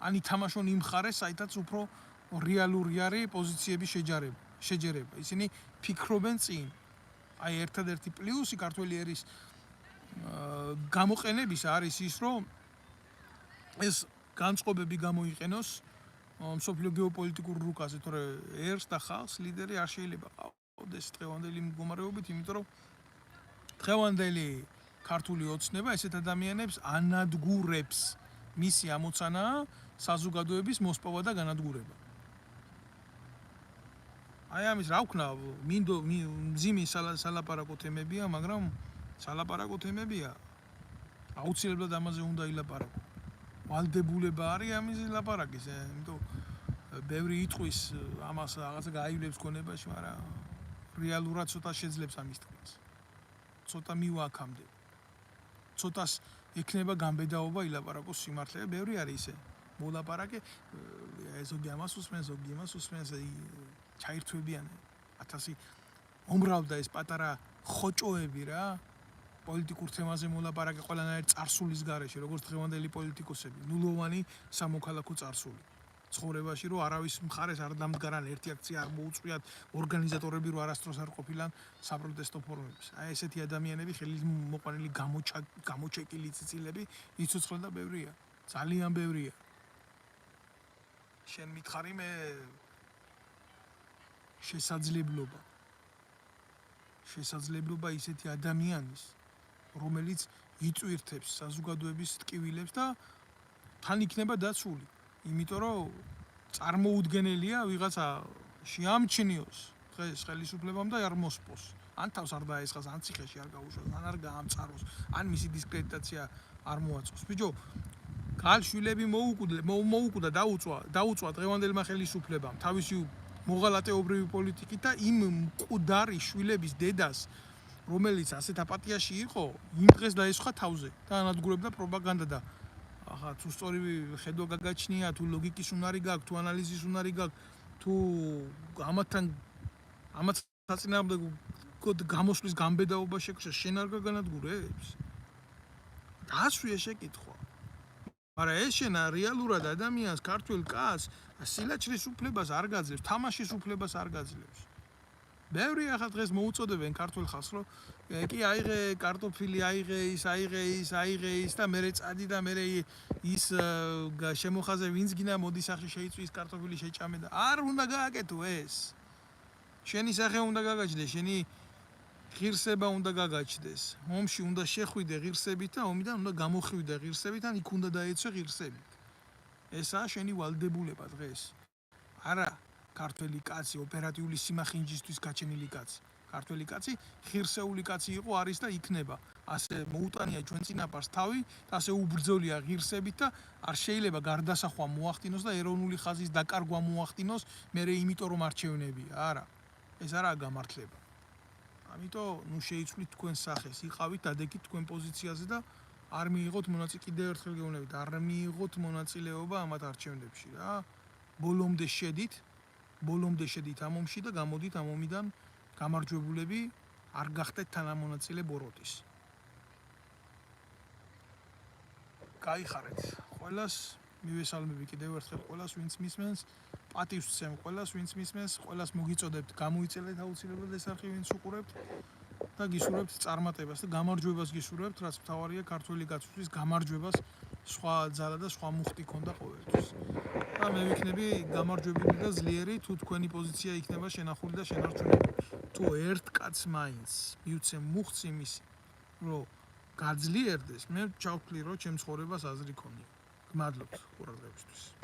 ან ითამაშონ იმ მხარეს, საიდანაც უფრო რეალური არის პოზიციების შეჯერება. ისინი ფიქრობენ წინ. აი ერთადერთი პლუსი ქართველი ერის გამოყენების არის ის, რომ ეს განწყობები გამოიყენოს მსოფლიო გეოპოლიტიკურ რუკაზე, თორე ერს და ხალხს ლიდერი არ შეიძლება ყავდეს დღევანდელი მდგომარეობით, იმიტომ რომ დღევანდელი ქართული ოცნება ესეთ ადამიანებს ანადგურებს. მისი ამოცანაა საზოგადოების მოსპოვა და განადგურება. აი ამის რა ვქნა, მძიმე სალაპარაკო თემებია, მაგრამ სალაპარაკო თემებია. აუცილებლად ამაზე უნდა ილაპარაკო. ვალდებულება არის ამის ლაპარაკის, იმიტომ ბევრი იტყვის ამას რაღაცა გაივლებს გონებაში, მაგრამ რეალურად ცოტა შეძლებს ამის თქმას. ცოტა მივაქამდე. ცოტას ექნება გამბედაობა ილაპარაკოს სიმართლე, ბევრი არის ისე. მოლაპარაკე, ზოგი ამას უსმენს, ზოგი იმას უსმენს, ჩაირთვებიან 1000 უმრავდა ეს პატარა ხოჭოები რა. პოლიტიკურ თემაზე მოლაპარაკე ყველანაირ წარსულის გარეშე, როგორც დღევანდელი პოლიტიკოსები, ნულოვანი სამოქალაქო წარსული. ცხოვრებაში რომ არავის მხარეს არ დამდგარან, ერთი აქცია არ მოუწყვიათ, ორგანიზატორები რო არასდროს არ ყოფილან საპროტესტო ფორუმებში. აი ესეთი ადამიანები, ხელით მოყვანილი გამოჩეკილი ციცილები, იცოცხლე და ბევრია. ძალიან ბევრია. შენ მითხარი მე შესაძლებლობა ისეთი ადამიანის, რომელიც იწვირთებს საზოგადოების ტკივილებს და თან იქნება დაცული. იმიტომ რომ წარმოუდგენელია ვიღაცა შეამჩნიოს დღეს ხელისუფლებამ და არ მოსპოს. ან თავს არ დაესხას, ან ციხეში არ გაუშვას, ან არ გაამწაროს, ან მისი დისკრედიტაცია არ მოაწყოს. ბიჭო, გალშვილები მოუკვდა დაუწვა დღევანდელმა ხელისუფლებამ თავისი მოღალატეობრივი პოლიტიკით და იმ მკვდარი შვილების დედას, რომელიც ასეთ აპატიაში იყო, იმ დღეს დაესხა თავზე და ანადგურებდა პროპაგანდა და ახლა თუ სწორი ხედვა გაგაჩნია, თუ ლოგიკის უნარი გაქვს, თუ ანალიზის უნარი გაქვს, თუ ამათ საწინააღმდეგო გამოსვლის გამბედაობა შეგჭირს, შენ არ გაგანადგურებს? დაასვია შეკითხვა. მაგრამ ეს შენ რეალურად ადამიანს, ქართველ კაცს, სილაჩრის უფლებას არ გაძლევს, თამაშის უფლებას არ გაძლევს. ბევრი ახლა დღეს მოუწოდებენ ქართველ ხალხს, რომ კი აიღე კარტოფილი, აიღე ის და მერე წადი და მერე ის შემოხაზე ვინც გინდა მოდი სახში შეიწვის კარტოფილი შეჭამე და არ უნდა გააკეთო ეს. შენი სახე უნდა გაგაჩნდეს, შენი ღირსება უნდა გაგაჩნდეს. ომში უნდა შეხვიდე ღირსებით და ომიდან უნდა გამოხვიდე ღირსებით, ან იქ უნდა დაეცვე ღირსებით. ესაა შენი ვალდებულება დღეს. არა ქართველი კაცი ოპერატიული სიმახინჯისთვის გაჩენილი კაცი. ქართველი კაცი ღირსეული კაცი იყო, არის და იქნება. ასე მოუტანია ჩვენ წინაპარს თავი, ასე უბრძოლია ღირსებით და არ შეიძლება გარდასახვა მოახდინოს და ეროვნული ხაზის დაკარგვა მოახდინოს, მერე იმიტომ რომ არჩევნებია. არა. ეს არაა გამართლება. ამიტომ ნუ შეიცვლით თქვენ სახეს, იყავით დადეკით თქვენ პოზიციაზე და არ მიიღოთ მონაწილე, კიდევ ერთხელ გეუბნებით, არ მიიღოთ მონაწილეობა ამათ არჩევნებში რა. ბოლომდე შედით ამ ომში და გამოდით ამ ომიდან გამარჯვებულები, არ გახდეთ თანამონაწილე ბოროტის. გაიხარეთ. ყველას მივესალმები კიდევ ერთხელ ყველას ვინც მისმენს პატივს ვცემ ყველას ვინც მისმენს ყველას მოგიწოდებთ გამოიწელეთ აუცილებლად ეს არხი ვინც უყურებთ და გისურვებთ წარმატებას და გამარჯვებას გისურვებთ რაც მთავარია ქართველი გაცვლის გამარჯვებას სხვა ძალა და სხვა მუხტი ქონდა ყოველთვის და მე ვიქნები გამარჯვებული და ძლიერი თუ თქვენი პოზიცია იქნება შენახული და შენარჩუნებული თუ ერთ კაცს მაინც მივცე მუხტს იმისი რომ გაძლიერდეს მე ჩავთვლი რომ ჩემ ცხოვრებას აზრი ქონია გმადლობთ ყურადღებისთვის